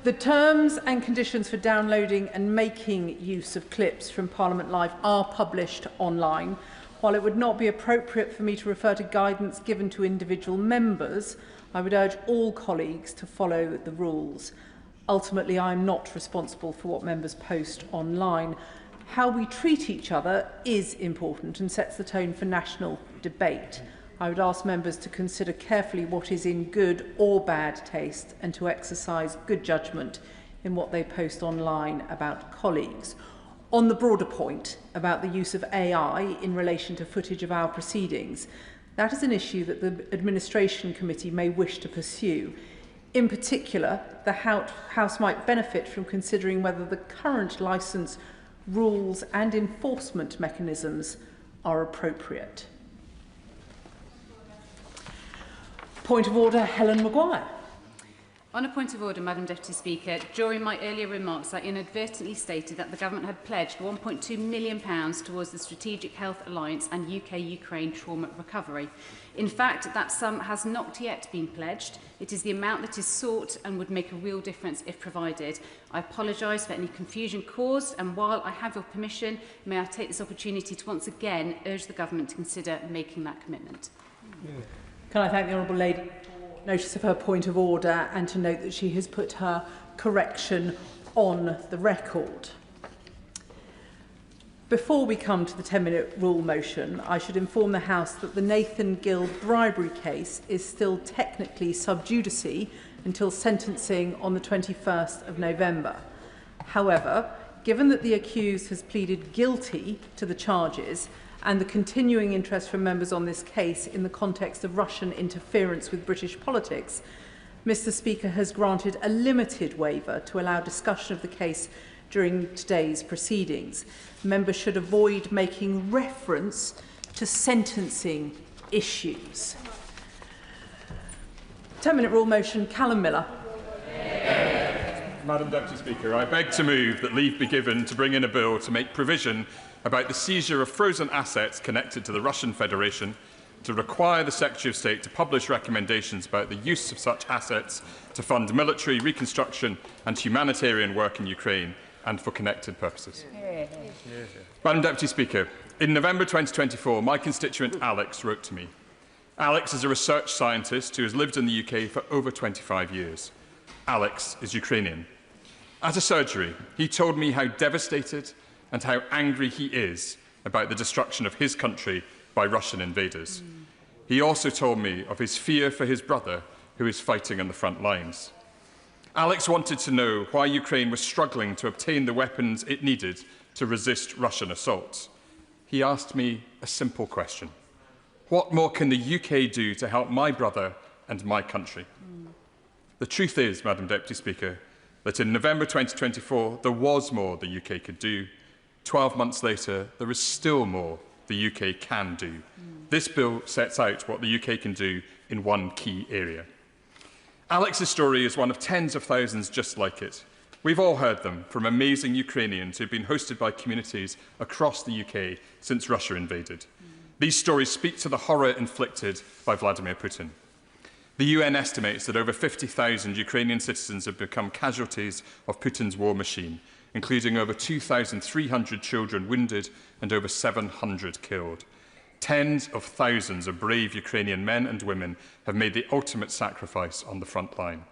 The terms and conditions for downloading and making use of clips from Parliament Live are published online. While it would not be appropriate for me to refer to guidance given to individual members, I would urge all colleagues to follow the rules. Ultimately, I am not responsible for what members post online. How we treat each other is important and sets the tone for national debate. I would ask members to consider carefully what is in good or bad taste and to exercise good judgment in what they post online about colleagues. On the broader point about the use of AI in relation to footage of our proceedings, that is an issue that the Administration Committee may wish to pursue. In particular, the House might benefit from considering whether the current licence, rules and enforcement mechanisms are appropriate. Point of order, Helen Maguire. On a point of order, Madam Deputy Speaker, during my earlier remarks, I inadvertently stated that the Government had pledged £1.2 million towards the Strategic Health Alliance and UK-Ukraine trauma recovery. In fact, that sum has not yet been pledged. It is the amount that is sought and would make a real difference if provided. I apologise for any confusion caused, and while I have your permission, may I take this opportunity to once again urge the Government to consider making that commitment. Can I thank the Honourable Lady for notice of her point of order and to note that she has put her correction on the record. Before we come to the 10-minute rule motion, I should inform the House that the Nathan Gill bribery case is still technically sub judice until sentencing on the 21st of November. However, given that the accused has pleaded guilty to the charges and the continuing interest from members on this case in the context of Russian interference with British politics, Mr. Speaker has granted a limited waiver to allow discussion of the case during today's proceedings. Members should avoid making reference to sentencing issues. 10-minute rule motion, Callum Miller. Madam Deputy Speaker, I beg to move that leave be given to bring in a bill to make provision about the seizure of frozen assets connected to the Russian Federation, to require the Secretary of State to publish recommendations about the use of such assets to fund military reconstruction and humanitarian work in Ukraine and for connected purposes. Madam Deputy Speaker, in November 2024, my constituent Alex wrote to me. Alex is a research scientist who has lived in the UK for over 25 years. Alex is Ukrainian. At a surgery, he told me how devastated and how angry he is about the destruction of his country by Russian invaders. He also told me of his fear for his brother, who is fighting on the front lines. Alex wanted to know why Ukraine was struggling to obtain the weapons it needed to resist Russian assaults. He asked me a simple question. What more can the UK do to help my brother and my country? The truth is, Madam Deputy Speaker, that in November 2024, there was more the UK could do. 12 months later, there is still more the UK can do. This bill sets out what the UK can do in one key area. Alex's story is one of tens of thousands just like it. We've all heard them from amazing Ukrainians who've been hosted by communities across the UK since Russia invaded. These stories speak to the horror inflicted by Vladimir Putin. The UN estimates that over 50,000 Ukrainian citizens have become casualties of Putin's war machine, including over 2,300 children wounded and over 700 killed. Tens of thousands of brave Ukrainian men and women have made the ultimate sacrifice on the front line.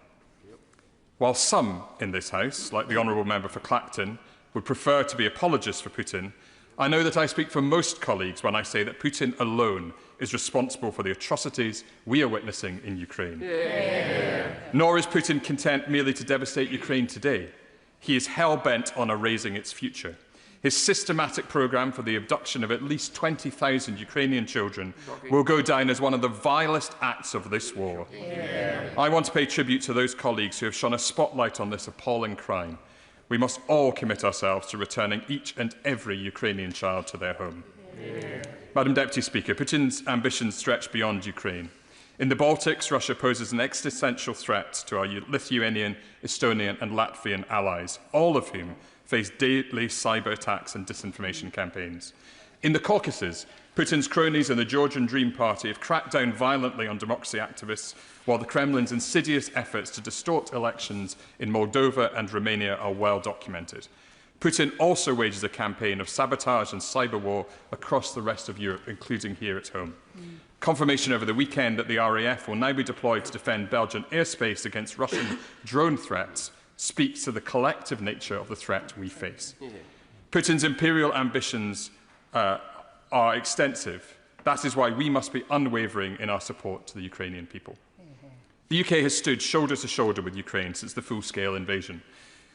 While some in this House, like the Honourable Member for Clacton, would prefer to be apologists for Putin, I know that I speak for most colleagues when I say that Putin alone is responsible for the atrocities we are witnessing in Ukraine. Nor is Putin content merely to devastate Ukraine today. He is hell-bent on erasing its future. His systematic programme for the abduction of at least 20,000 Ukrainian children will go down as one of the vilest acts of this war. I want to pay tribute to those colleagues who have shone a spotlight on this appalling crime. We must all commit ourselves to returning each and every Ukrainian child to their home. Madam Deputy Speaker, Putin's ambitions stretch beyond Ukraine. In the Baltics, Russia poses an existential threat to our Lithuanian, Estonian and Latvian allies, all of whom face daily cyber attacks and disinformation campaigns. In the Caucasus, Putin's cronies and the Georgian Dream Party have cracked down violently on democracy activists, while the Kremlin's insidious efforts to distort elections in Moldova and Romania are well documented. Putin also wages a campaign of sabotage and cyber war across the rest of Europe, including here at home. Confirmation over the weekend that the RAF will now be deployed to defend Belgian airspace against Russian drone threats speaks to the collective nature of the threat we face. Putin's imperial ambitions are extensive. That is why we must be unwavering in our support to the Ukrainian people. The UK has stood shoulder to shoulder with Ukraine since the full-scale invasion.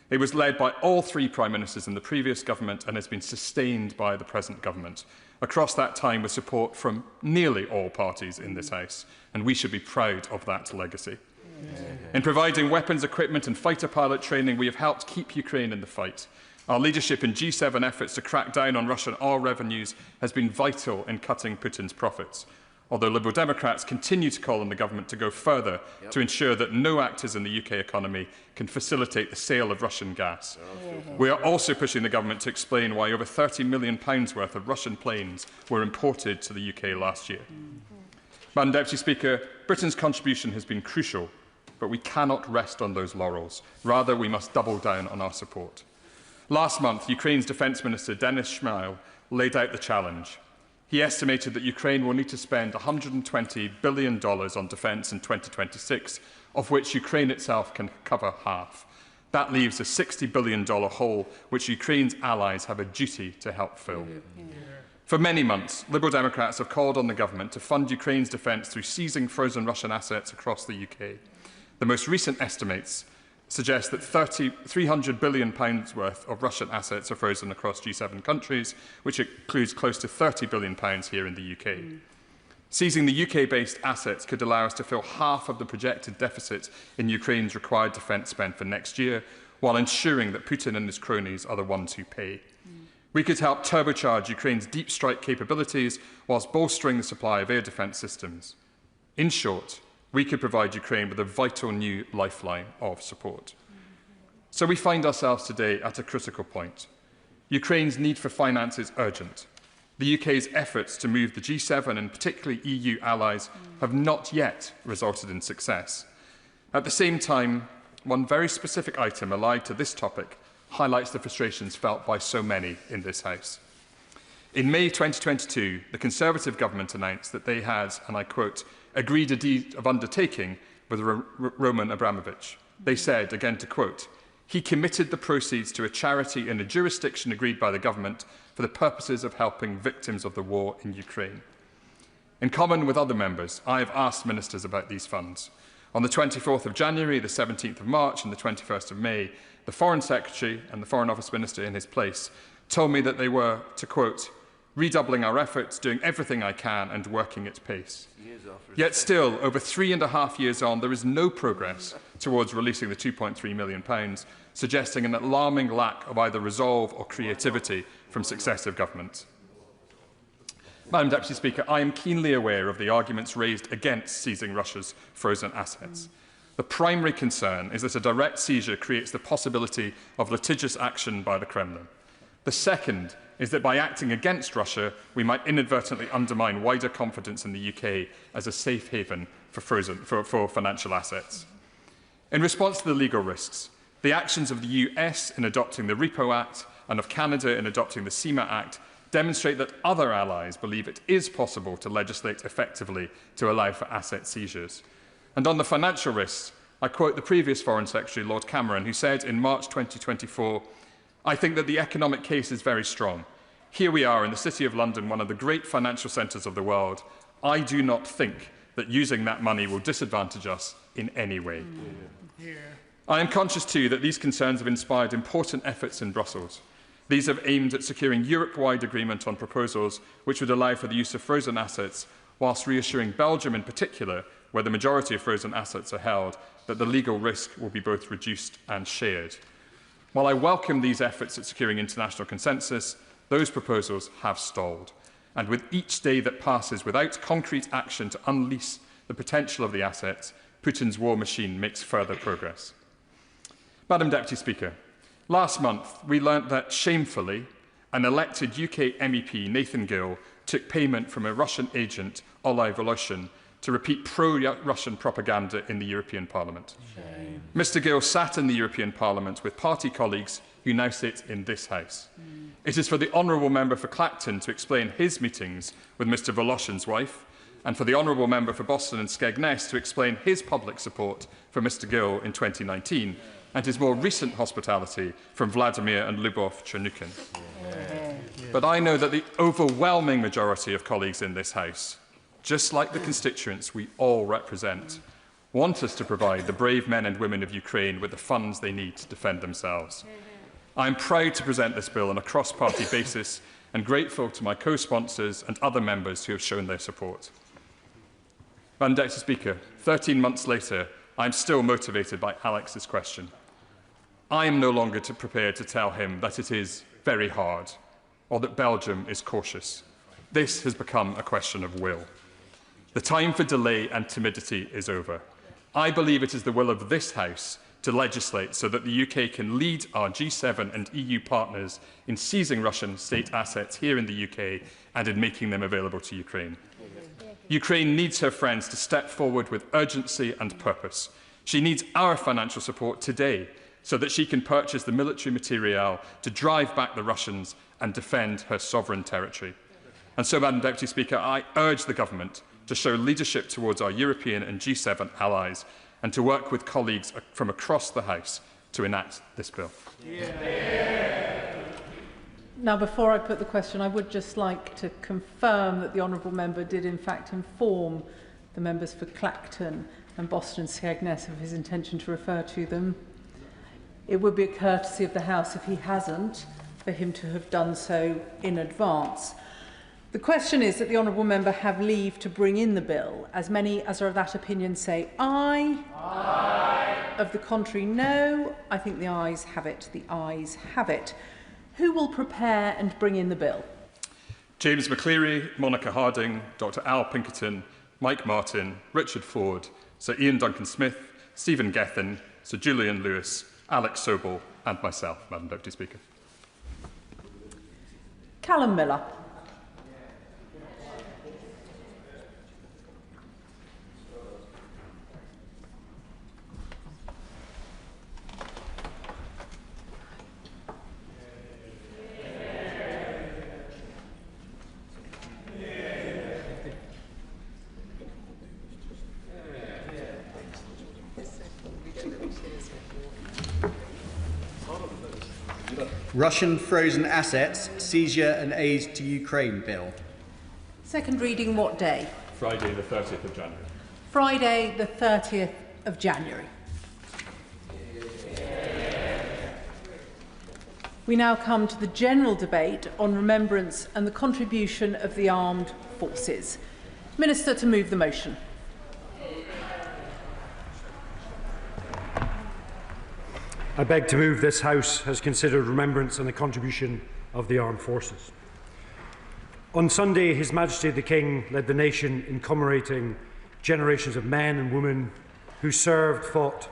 It was led by all three Prime Ministers in the previous government and has been sustained by the present government. Across that time with support from nearly all parties in this House, and we should be proud of that legacy. In providing weapons, equipment and fighter pilot training, we have helped keep Ukraine in the fight. Our leadership in G7 efforts to crack down on Russian oil revenues has been vital in cutting Putin's profits. although Liberal Democrats continue to call on the government to go further to ensure that no actors in the UK economy can facilitate the sale of Russian gas. We are also pushing the government to explain why over £30 million worth of Russian planes were imported to the UK last year. Madam Deputy Speaker, Britain's contribution has been crucial, but we cannot rest on those laurels. Rather, we must double down on our support. Last month, Ukraine's Defence Minister Denis Shmyhal laid out the challenge. He estimated that Ukraine will need to spend $120 billion on defence in 2026, of which Ukraine itself can cover half. That leaves a $60 billion hole, which Ukraine's allies have a duty to help fill. For many months, Liberal Democrats have called on the government to fund Ukraine's defence through seizing frozen Russian assets across the UK. The most recent estimates suggest that £300 billion worth of Russian assets are frozen across G7 countries, which includes close to £30 billion here in the UK. Seizing the UK-based assets could allow us to fill half of the projected deficit in Ukraine's required defence spend for next year, while ensuring that Putin and his cronies are the ones who pay. We could help turbocharge Ukraine's deep strike capabilities whilst bolstering the supply of air defence systems. In short, we could provide Ukraine with a vital new lifeline of support. So we find ourselves today at a critical point. Ukraine's need for finance is urgent. The UK's efforts to move the G7 and particularly EU allies have not yet resulted in success. At the same time, one very specific item allied to this topic highlights the frustrations felt by so many in this House. In May 2022, the Conservative government announced that they had, and I quote, agreed a deed of undertaking with Roman Abramovich. They said, again to quote, he committed the proceeds to a charity in a jurisdiction agreed by the government for the purposes of helping victims of the war in Ukraine. In common with other members, I have asked ministers about these funds. On the 24th of January, the 17th of March and the 21st of May, the Foreign Secretary and the Foreign Office Minister in his place told me that they were, to quote, redoubling our efforts, doing everything I can and working at pace. Yet still, over 3.5 years on, there is no progress towards releasing the £2.3 million, suggesting an alarming lack of either resolve or creativity from successive governments. Madam Deputy Speaker, I am keenly aware of the arguments raised against seizing Russia's frozen assets. The primary concern is that a direct seizure creates the possibility of litigious action by the Kremlin. The second is that by acting against Russia, we might inadvertently undermine wider confidence in the UK as a safe haven for financial assets. In response to the legal risks, the actions of the US in adopting the Repo Act and of Canada in adopting the CEMA Act demonstrate that other allies believe it is possible to legislate effectively to allow for asset seizures. And on the financial risks, I quote the previous Foreign Secretary, Lord Cameron, who said in March 2024, I think that the economic case is very strong. Here we are in the City of London, one of the great financial centres of the world. I do not think that using that money will disadvantage us in any way. I am conscious too that these concerns have inspired important efforts in Brussels. These have aimed at securing Europe-wide agreement on proposals which would allow for the use of frozen assets, whilst reassuring Belgium in particular, where the majority of frozen assets are held, that the legal risk will be both reduced and shared. While I welcome these efforts at securing international consensus, those proposals have stalled. And with each day that passes without concrete action to unleash the potential of the assets, Putin's war machine makes further progress. Madam Deputy Speaker, last month we learnt that, shamefully, an elected UK MEP, Nathan Gill, took payment from a Russian agent, Olay Voloshin, to repeat pro-Russian propaganda in the European Parliament. Shame. Mr Gill sat in the European Parliament with party colleagues who now sit in this House. It is for the Honourable Member for Clacton to explain his meetings with Mr Voloshin's wife, and for the Honourable Member for Boston and Skegness to explain his public support for Mr Gill in 2019, and his more recent hospitality from Vladimir and Lyubov Chernukin. But I know that the overwhelming majority of colleagues in this House, just like the constituents we all represent, want us to provide the brave men and women of Ukraine with the funds they need to defend themselves. I am proud to present this bill on a cross-party basis and grateful to my co-sponsors and other members who have shown their support. Madam Deputy Speaker, 13 months later, I am still motivated by Alex's question. I am no longer prepared to tell him that it is very hard or that Belgium is cautious. This has become a question of will. The time for delay and timidity is over. I believe it is the will of this House to legislate so that the UK can lead our G7 and EU partners in seizing Russian state assets here in the UK and in making them available to Ukraine. Ukraine needs her friends to step forward with urgency and purpose. She needs our financial support today so that she can purchase the military material to drive back the Russians and defend her sovereign territory. And so, Madam Deputy Speaker, I urge the Government to show leadership towards our European and G7 allies and to work with colleagues from across the House to enact this bill. Now, before I put the question, I would just like to confirm that the honourable member did in fact inform the members for Clacton and Boston Skegness of his intention to refer to them. It would be a courtesy of the House, if he hasn't, for him to have done so in advance. The question is that the honourable member have leave to bring in the bill. As many as are of that opinion say aye. Aye. Of the contrary, no. I think the ayes have it. The ayes have it. Who will prepare and bring in the bill? James McCleary, Monica Harding, Dr Al Pinkerton, Mike Martin, Richard Ford, Sir Ian Duncan-Smith, Stephen Gethin, Sir Julian Lewis, Alex Sobel and myself, Madam Deputy Speaker. Callum Miller. Russian frozen assets, seizure and aid to Ukraine bill. Second reading what day? Friday the 30th of January. Friday the 30th of January. We now come to the general debate on remembrance and the contribution of the armed forces. Minister to move the motion. I beg to move this House has considered remembrance and the contribution of the armed forces. On Sunday, His Majesty the King led the nation in commemorating generations of men and women who served, fought,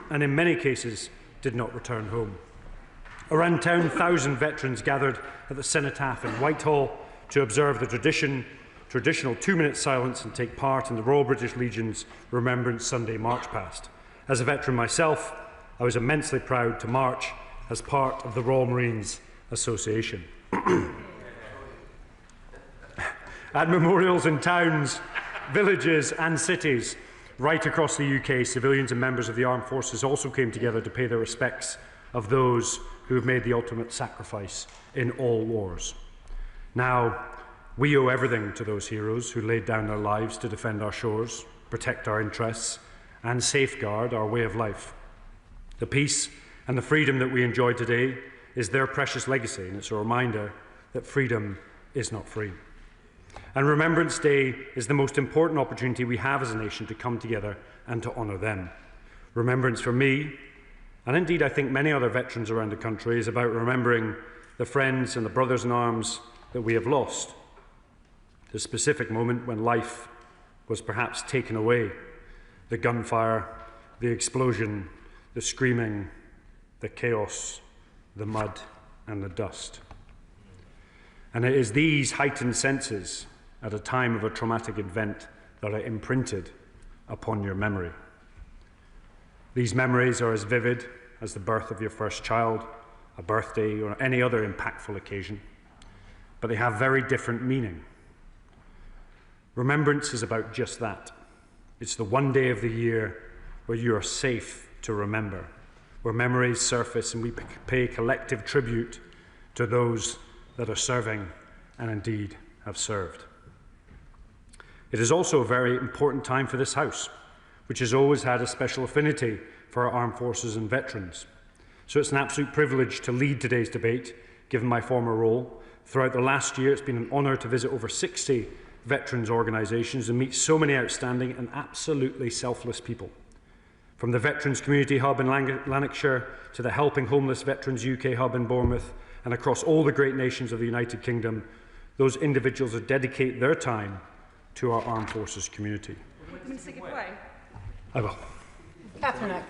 and in many cases did not return home. Around 10,000 veterans gathered at the Cenotaph in Whitehall to observe the traditional 2-minute silence and take part in the Royal British Legion's Remembrance Sunday March Past. As a veteran myself, I was immensely proud to march as part of the Royal Marines Association. At memorials in towns, villages and cities right across the UK, civilians and members of the armed forces also came together to pay their respects of those who have made the ultimate sacrifice in all wars. Now, we owe everything to those heroes who laid down their lives to defend our shores, protect our interests, and safeguard our way of life. The peace and the freedom that we enjoy today is their precious legacy, and it's a reminder that freedom is not free. And Remembrance Day is the most important opportunity we have as a nation to come together and to honour them. Remembrance for me, and indeed I think many other veterans around the country, is about remembering the friends and the brothers in arms that we have lost. The specific moment when life was perhaps taken away, the gunfire, the explosion, the screaming, the chaos, the mud and the dust. And it is these heightened senses at a time of a traumatic event that are imprinted upon your memory. These memories are as vivid as the birth of your first child, a birthday or any other impactful occasion, but they have very different meaning. Remembrance is about just that. It's the one day of the year where you are safe to remember, where memories surface and we pay collective tribute to those that are serving and indeed have served. It is also a very important time for this House, which has always had a special affinity for our armed forces and veterans. So it's an absolute privilege to lead today's debate, given my former role. Throughout the last year, it's been an honour to visit over 60 veterans' organisations and meet so many outstanding and absolutely selfless people. From the Veterans Community Hub in Lanarkshire to the Helping Homeless Veterans UK Hub in Bournemouth and across all the great nations of the United Kingdom, those individuals that dedicate their time to our armed forces community. Minister, give way. I will. Catherine.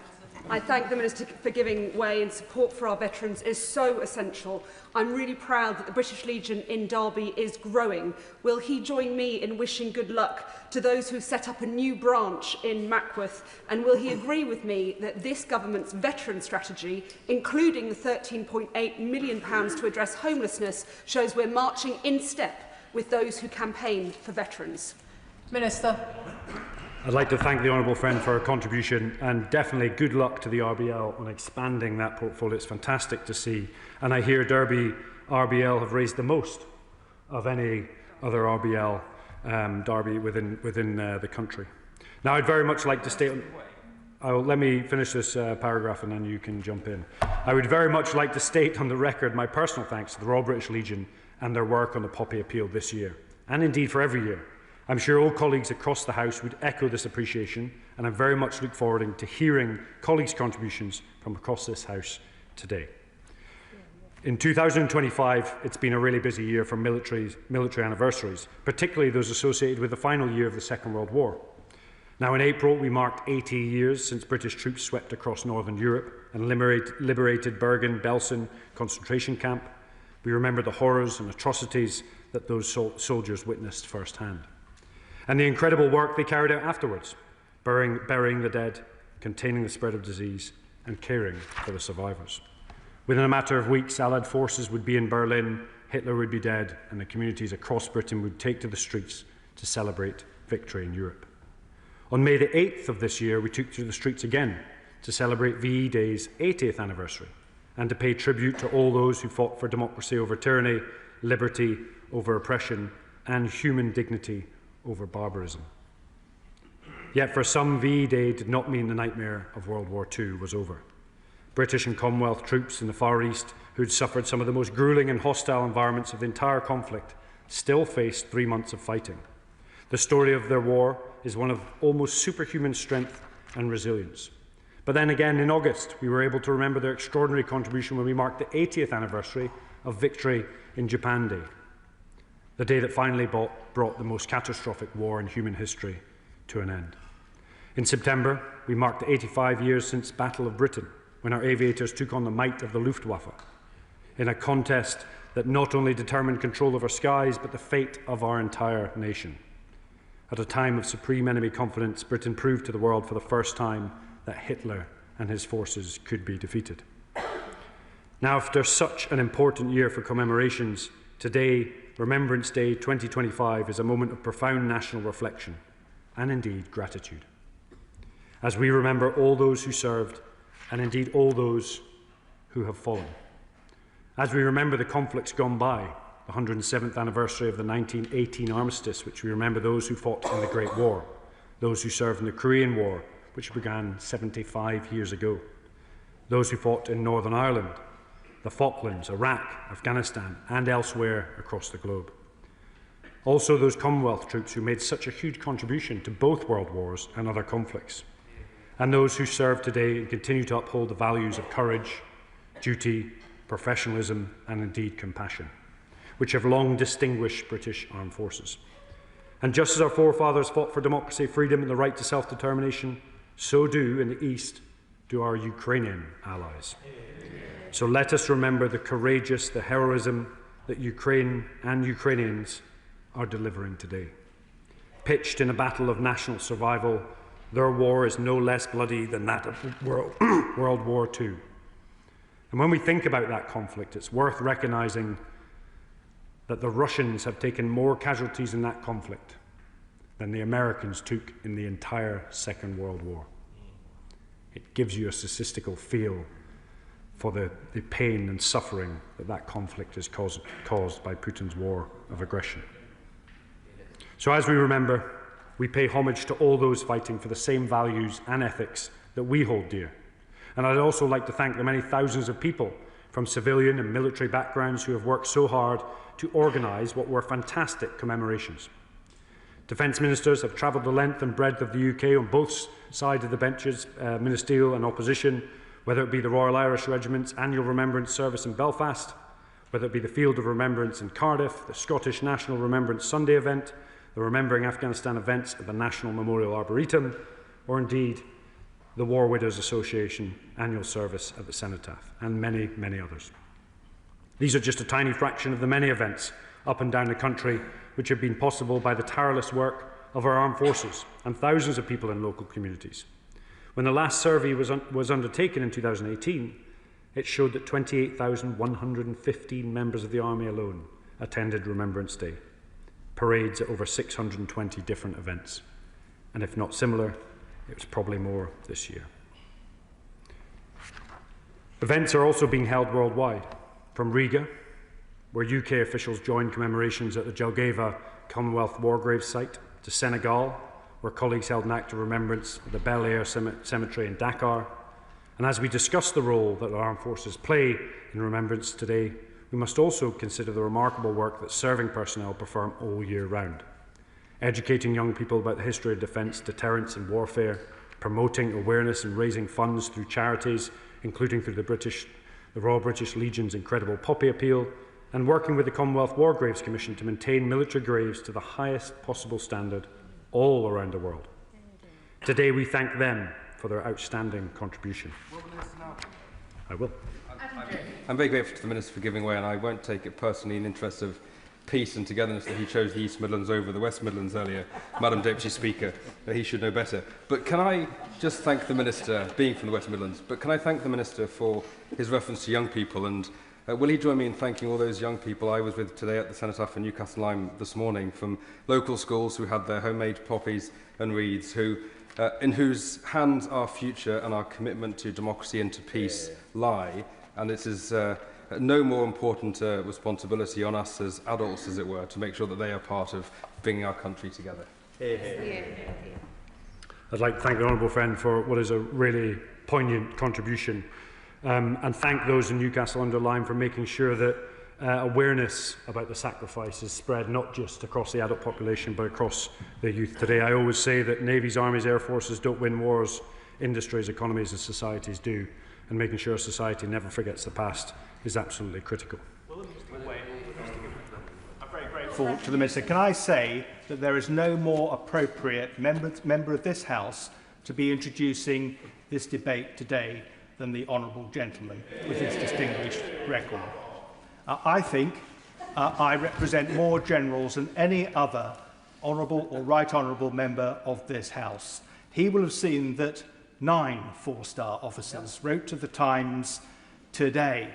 I thank the Minister for giving way, and support for our veterans is so essential. I'm really proud that the British Legion in Derby is growing. Will he join me in wishing good luck to those who set up a new branch in Mackworth? And will he agree with me that this government's veteran strategy, including the £13.8 million to address homelessness, shows we're marching in step with those who campaign for veterans? Minister. I'd like to thank the honourable friend for her contribution, and definitely good luck to the RBL on expanding that portfolio. It's fantastic to see. And I hear Derby RBL have raised the most of any other RBL Derby within the country. Now, I'd very much like to state... let me finish this paragraph and then you can jump in. I would very much like to state on the record my personal thanks to the Royal British Legion and their work on the Poppy Appeal this year, and indeed for every year. I'm sure all colleagues across the House would echo this appreciation, and I very much look forward to hearing colleagues' contributions from across this House today. In 2025, it's been a really busy year for military anniversaries, particularly those associated with the final year of the Second World War. Now, in April, we marked 80 years since British troops swept across Northern Europe and liberated Bergen-Belsen concentration camp. We remember the horrors and atrocities that those soldiers witnessed firsthand, and the incredible work they carried out afterwards, burying the dead, containing the spread of disease, and caring for the survivors. Within a matter of weeks, Allied forces would be in Berlin, Hitler would be dead, and the communities across Britain would take to the streets to celebrate victory in Europe. On May the 8th of this year, we took to the streets again to celebrate VE Day's 80th anniversary and to pay tribute to all those who fought for democracy over tyranny, liberty over oppression, and human dignity over barbarism. Yet for some, VE Day did not mean the nightmare of World War II was over. British and Commonwealth troops in the Far East, who had suffered some of the most gruelling and hostile environments of the entire conflict, still faced 3 months of fighting. The story of their war is one of almost superhuman strength and resilience. But then again, in August, we were able to remember their extraordinary contribution when we marked the 80th anniversary of victory in Japan Day, the day that finally brought the most catastrophic war in human history to an end. In September, we marked the 85 years since Battle of Britain, when our aviators took on the might of the Luftwaffe, in a contest that not only determined control of our skies, but the fate of our entire nation. At a time of supreme enemy confidence, Britain proved to the world for the first time that Hitler and his forces could be defeated. Now, after such an important year for commemorations, today, Remembrance Day 2025 is a moment of profound national reflection and indeed gratitude, as we remember all those who served and indeed all those who have fallen. As we remember the conflicts gone by, the 107th anniversary of the 1918 armistice, which we remember those who fought in the Great War, those who served in the Korean War, which began 75 years ago, those who fought in Northern Ireland, the Falklands, Iraq, Afghanistan, and elsewhere across the globe. Also those Commonwealth troops who made such a huge contribution to both world wars and other conflicts, and those who serve today and continue to uphold the values of courage, duty, professionalism, and indeed compassion, which have long distinguished British armed forces. And just as our forefathers fought for democracy, freedom, and the right to self-determination, so do, in the East, do our Ukrainian allies. So let us remember the heroism that Ukraine and Ukrainians are delivering today. Pitched in a battle of national survival, their war is no less bloody than that of World War II. And when we think about that conflict, it's worth recognizing that the Russians have taken more casualties in that conflict than the Americans took in the entire Second World War. It gives you a statistical feel for the pain and suffering that conflict is caused by Putin's war of aggression. So as we remember, we pay homage to all those fighting for the same values and ethics that we hold dear. And I'd also like to thank the many thousands of people from civilian and military backgrounds who have worked so hard to organise what were fantastic commemorations. Defence ministers have travelled the length and breadth of the UK on both sides of the benches, ministerial and opposition, whether it be the Royal Irish Regiment's annual Remembrance Service in Belfast, whether it be the Field of Remembrance in Cardiff, the Scottish National Remembrance Sunday event, the Remembering Afghanistan events at the National Memorial Arboretum, or indeed the War Widows Association annual service at the Cenotaph, and many, many others. These are just a tiny fraction of the many events up and down the country which have been possible by the tireless work of our armed forces and thousands of people in local communities. When the last survey was undertaken in 2018, it showed that 28,115 members of the Army alone attended Remembrance Day, parades at over 620 different events. And if not similar, it was probably more this year. Events are also being held worldwide, from Riga, where UK officials joined commemorations at the Jelgava Commonwealth War Graves site, to Senegal, where colleagues held an act of remembrance at the Bel Air Cemetery in Dakar. And as we discuss the role that our armed forces play in remembrance today, we must also consider the remarkable work that serving personnel perform all year round, educating young people about the history of defence, deterrence and warfare, promoting awareness and raising funds through charities, including through the Royal British Legion's incredible Poppy Appeal, and working with the Commonwealth War Graves Commission to maintain military graves to the highest possible standard all around the world. Today we thank them for their outstanding contribution. I will. I'm very grateful to the Minister for giving way, and I won't take it personally in the interest of peace and togetherness that he chose the East Midlands over the West Midlands earlier, Madam Deputy Speaker, that he should know better. But can I just thank the Minister, being from the West Midlands, but can I thank the Minister for his reference to young people, and will he join me in thanking all those young people I was with today at the Cenotaph in Newcastle Lyme this morning, from local schools who had their homemade poppies and wreaths, in whose hands our future and our commitment to democracy and to peace lie. And it is no more important responsibility on us as adults, as it were, to make sure that they are part of bringing our country together. I'd like to thank the Honourable Friend for what is a really poignant contribution, and thank those in Newcastle under Lyme for making sure that awareness about the sacrifice is spread not just across the adult population but across the youth today. I always say that navies, armies, air forces don't win wars, industries, economies and societies do, and making sure society never forgets the past is absolutely critical. I'm very grateful to the Minister. Can I say that there is no more appropriate member of this House to be introducing this debate today than the Honourable Gentleman with his distinguished record. I think I represent more generals than any other Honourable or Right Honourable member of this House. He will have seen that 9 four-star officers wrote to the Times today,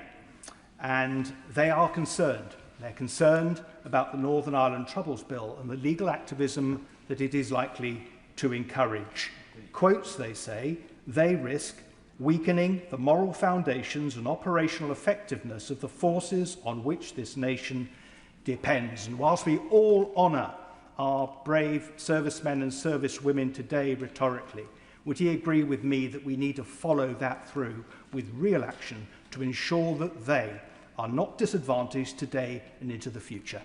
and they are concerned. They're concerned about the Northern Ireland Troubles Bill and the legal activism that it is likely to encourage. Quotes, they say, they risk weakening the moral foundations and operational effectiveness of the forces on which this nation depends. And whilst we all honour our brave servicemen and servicewomen today rhetorically, would he agree with me that we need to follow that through with real action to ensure that they are not disadvantaged today and into the future?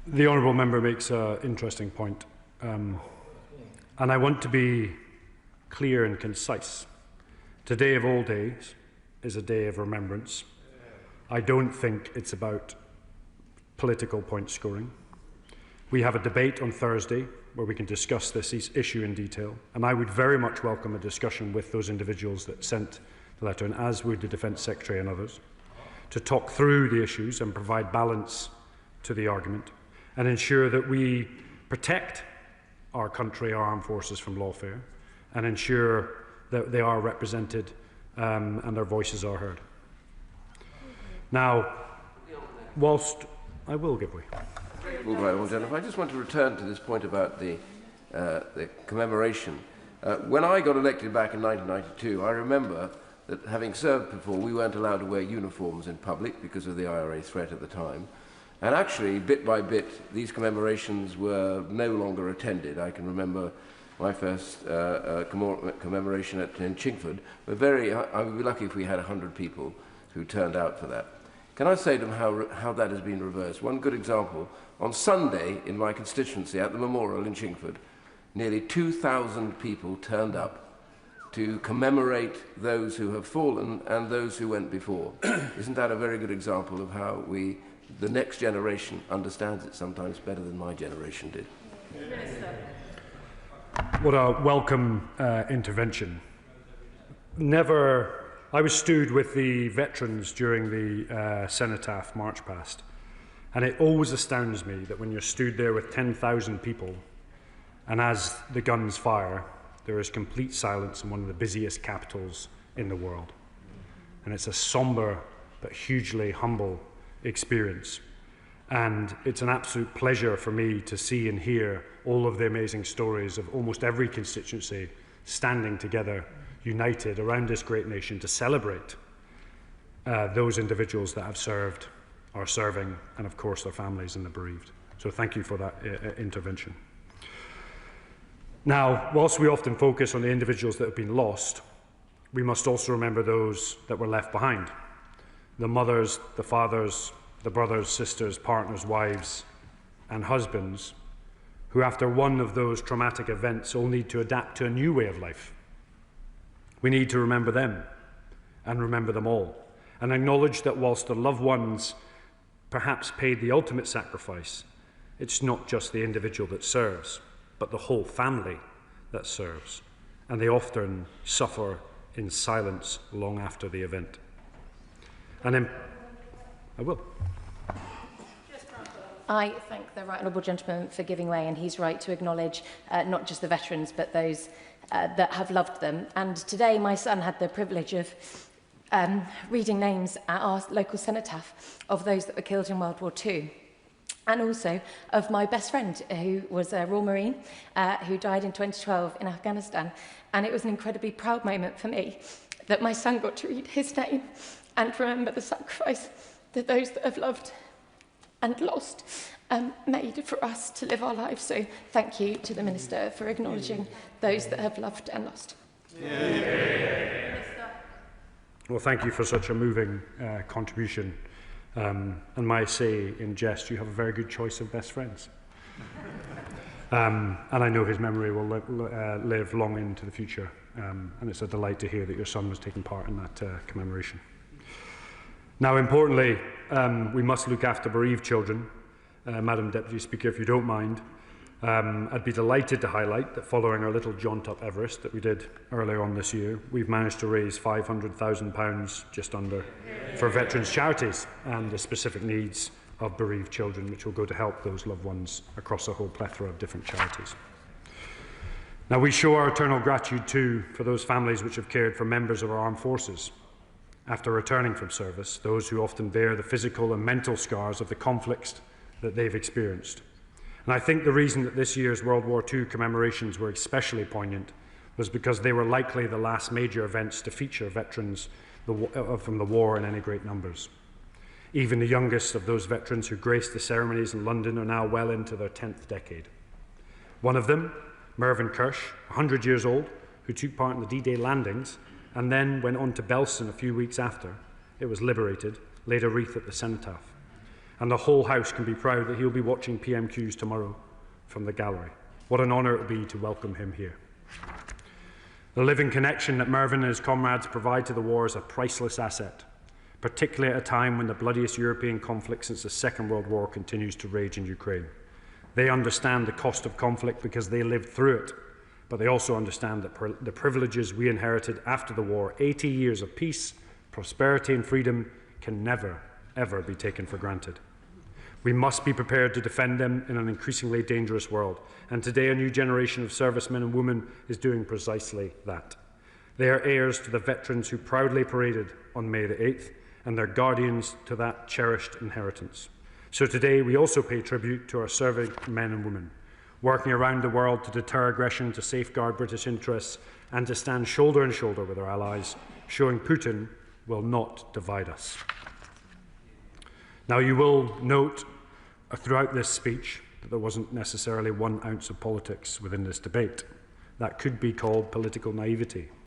The Honourable Member makes an interesting point, and I want to be clear and concise. Today of all days is a day of remembrance. I don't think it's about political point scoring. We have a debate on Thursday where we can discuss this issue in detail, and I would very much welcome a discussion with those individuals that sent the letter, and as would the Defence Secretary and others, to talk through the issues and provide balance to the argument and ensure that we protect our country, our armed forces from lawfare, and ensure that they are represented and their voices are heard. Now, whilst I will give way. Well, Jennifer, I just want to return to this point about the commemoration. When I got elected back in 1992, I remember that having served before, we weren't allowed to wear uniforms in public because of the IRA threat at the time. And actually, bit by bit, these commemorations were no longer attended. I can remember my first commemoration in Chingford. I would be lucky if we had 100 people who turned out for that. Can I say to them how that has been reversed? One good example, on Sunday in my constituency at the memorial in Chingford, nearly 2,000 people turned up to commemorate those who have fallen and those who went before. Isn't that a very good example of how we the next generation understands it sometimes better than my generation did. What a welcome intervention. I was stewed with the veterans during the Cenotaph March Past, and it always astounds me that when you're stewed there with 10,000 people, and as the guns fire, there is complete silence in one of the busiest capitals in the world. And it's a somber but hugely humble experience. And it's an absolute pleasure for me to see and hear all of the amazing stories of almost every constituency standing together, united around this great nation to celebrate those individuals that have served, are serving, and of course their families and the bereaved. So thank you for that intervention. Now, whilst we often focus on the individuals that have been lost, we must also remember those that were left behind. The mothers, the fathers, the brothers, sisters, partners, wives, and husbands, who after one of those traumatic events all need to adapt to a new way of life. We need to remember them and remember them all, and acknowledge that whilst the loved ones perhaps paid the ultimate sacrifice, it's not just the individual that serves, but the whole family that serves, and they often suffer in silence long after the event. And then, I will. I thank the right honourable gentleman for giving way, and he's right to acknowledge not just the veterans but those that have loved them. And today my son had the privilege of reading names at our local cenotaph of those that were killed in World War II, and also of my best friend who was a Royal Marine who died in 2012 in Afghanistan. And it was an incredibly proud moment for me that my son got to read his name and remember the sacrifice that those that have loved and lost made for us to live our lives. So thank you to the Minister for acknowledging those that have loved and lost. Well, thank you for such a moving contribution. And may I say, in jest, you have a very good choice of best friends. And I know his memory will live long into the future. And it's a delight to hear that your son was taking part in that commemoration. Now, importantly, we must look after bereaved children. Madam Deputy Speaker, if you don't mind, I'd be delighted to highlight that following our little jaunt up Everest that we did earlier on this year, we've managed to raise £500,000, just under, for veterans' charities and the specific needs of bereaved children, which will go to help those loved ones across a whole plethora of different charities. Now, we show our eternal gratitude too for those families which have cared for members of our armed forces after returning from service, those who often bear the physical and mental scars of the conflicts that they've experienced. And I think the reason that this year's World War II commemorations were especially poignant was because they were likely the last major events to feature veterans from the war in any great numbers. Even the youngest of those veterans who graced the ceremonies in London are now well into their 10th decade. One of them, Mervyn Kirsch, 100 years old, who took part in the D-Day landings and then went on to Belsen a few weeks after it was liberated, laid a wreath at the cenotaph. And the whole House can be proud that he'll be watching PMQs tomorrow from the gallery. What an honour it will be to welcome him here. The living connection that Mervyn and his comrades provide to the war is a priceless asset, particularly at a time when the bloodiest European conflict since the Second World War continues to rage in Ukraine. They understand the cost of conflict because they lived through it, but they also understand that the privileges we inherited after the war, 80 years of peace, prosperity and freedom, can never, ever be taken for granted. We must be prepared to defend them in an increasingly dangerous world, and today a new generation of servicemen and women is doing precisely that. They are heirs to the veterans who proudly paraded on May the 8th, and they're guardians to that cherished inheritance. So today we also pay tribute to our serving men and women, working around the world to deter aggression, to safeguard British interests, and to stand shoulder and shoulder with our allies, showing Putin will not divide us. Now, you will note throughout this speech that there wasn't necessarily 1 ounce of politics within this debate. That could be called political naivety.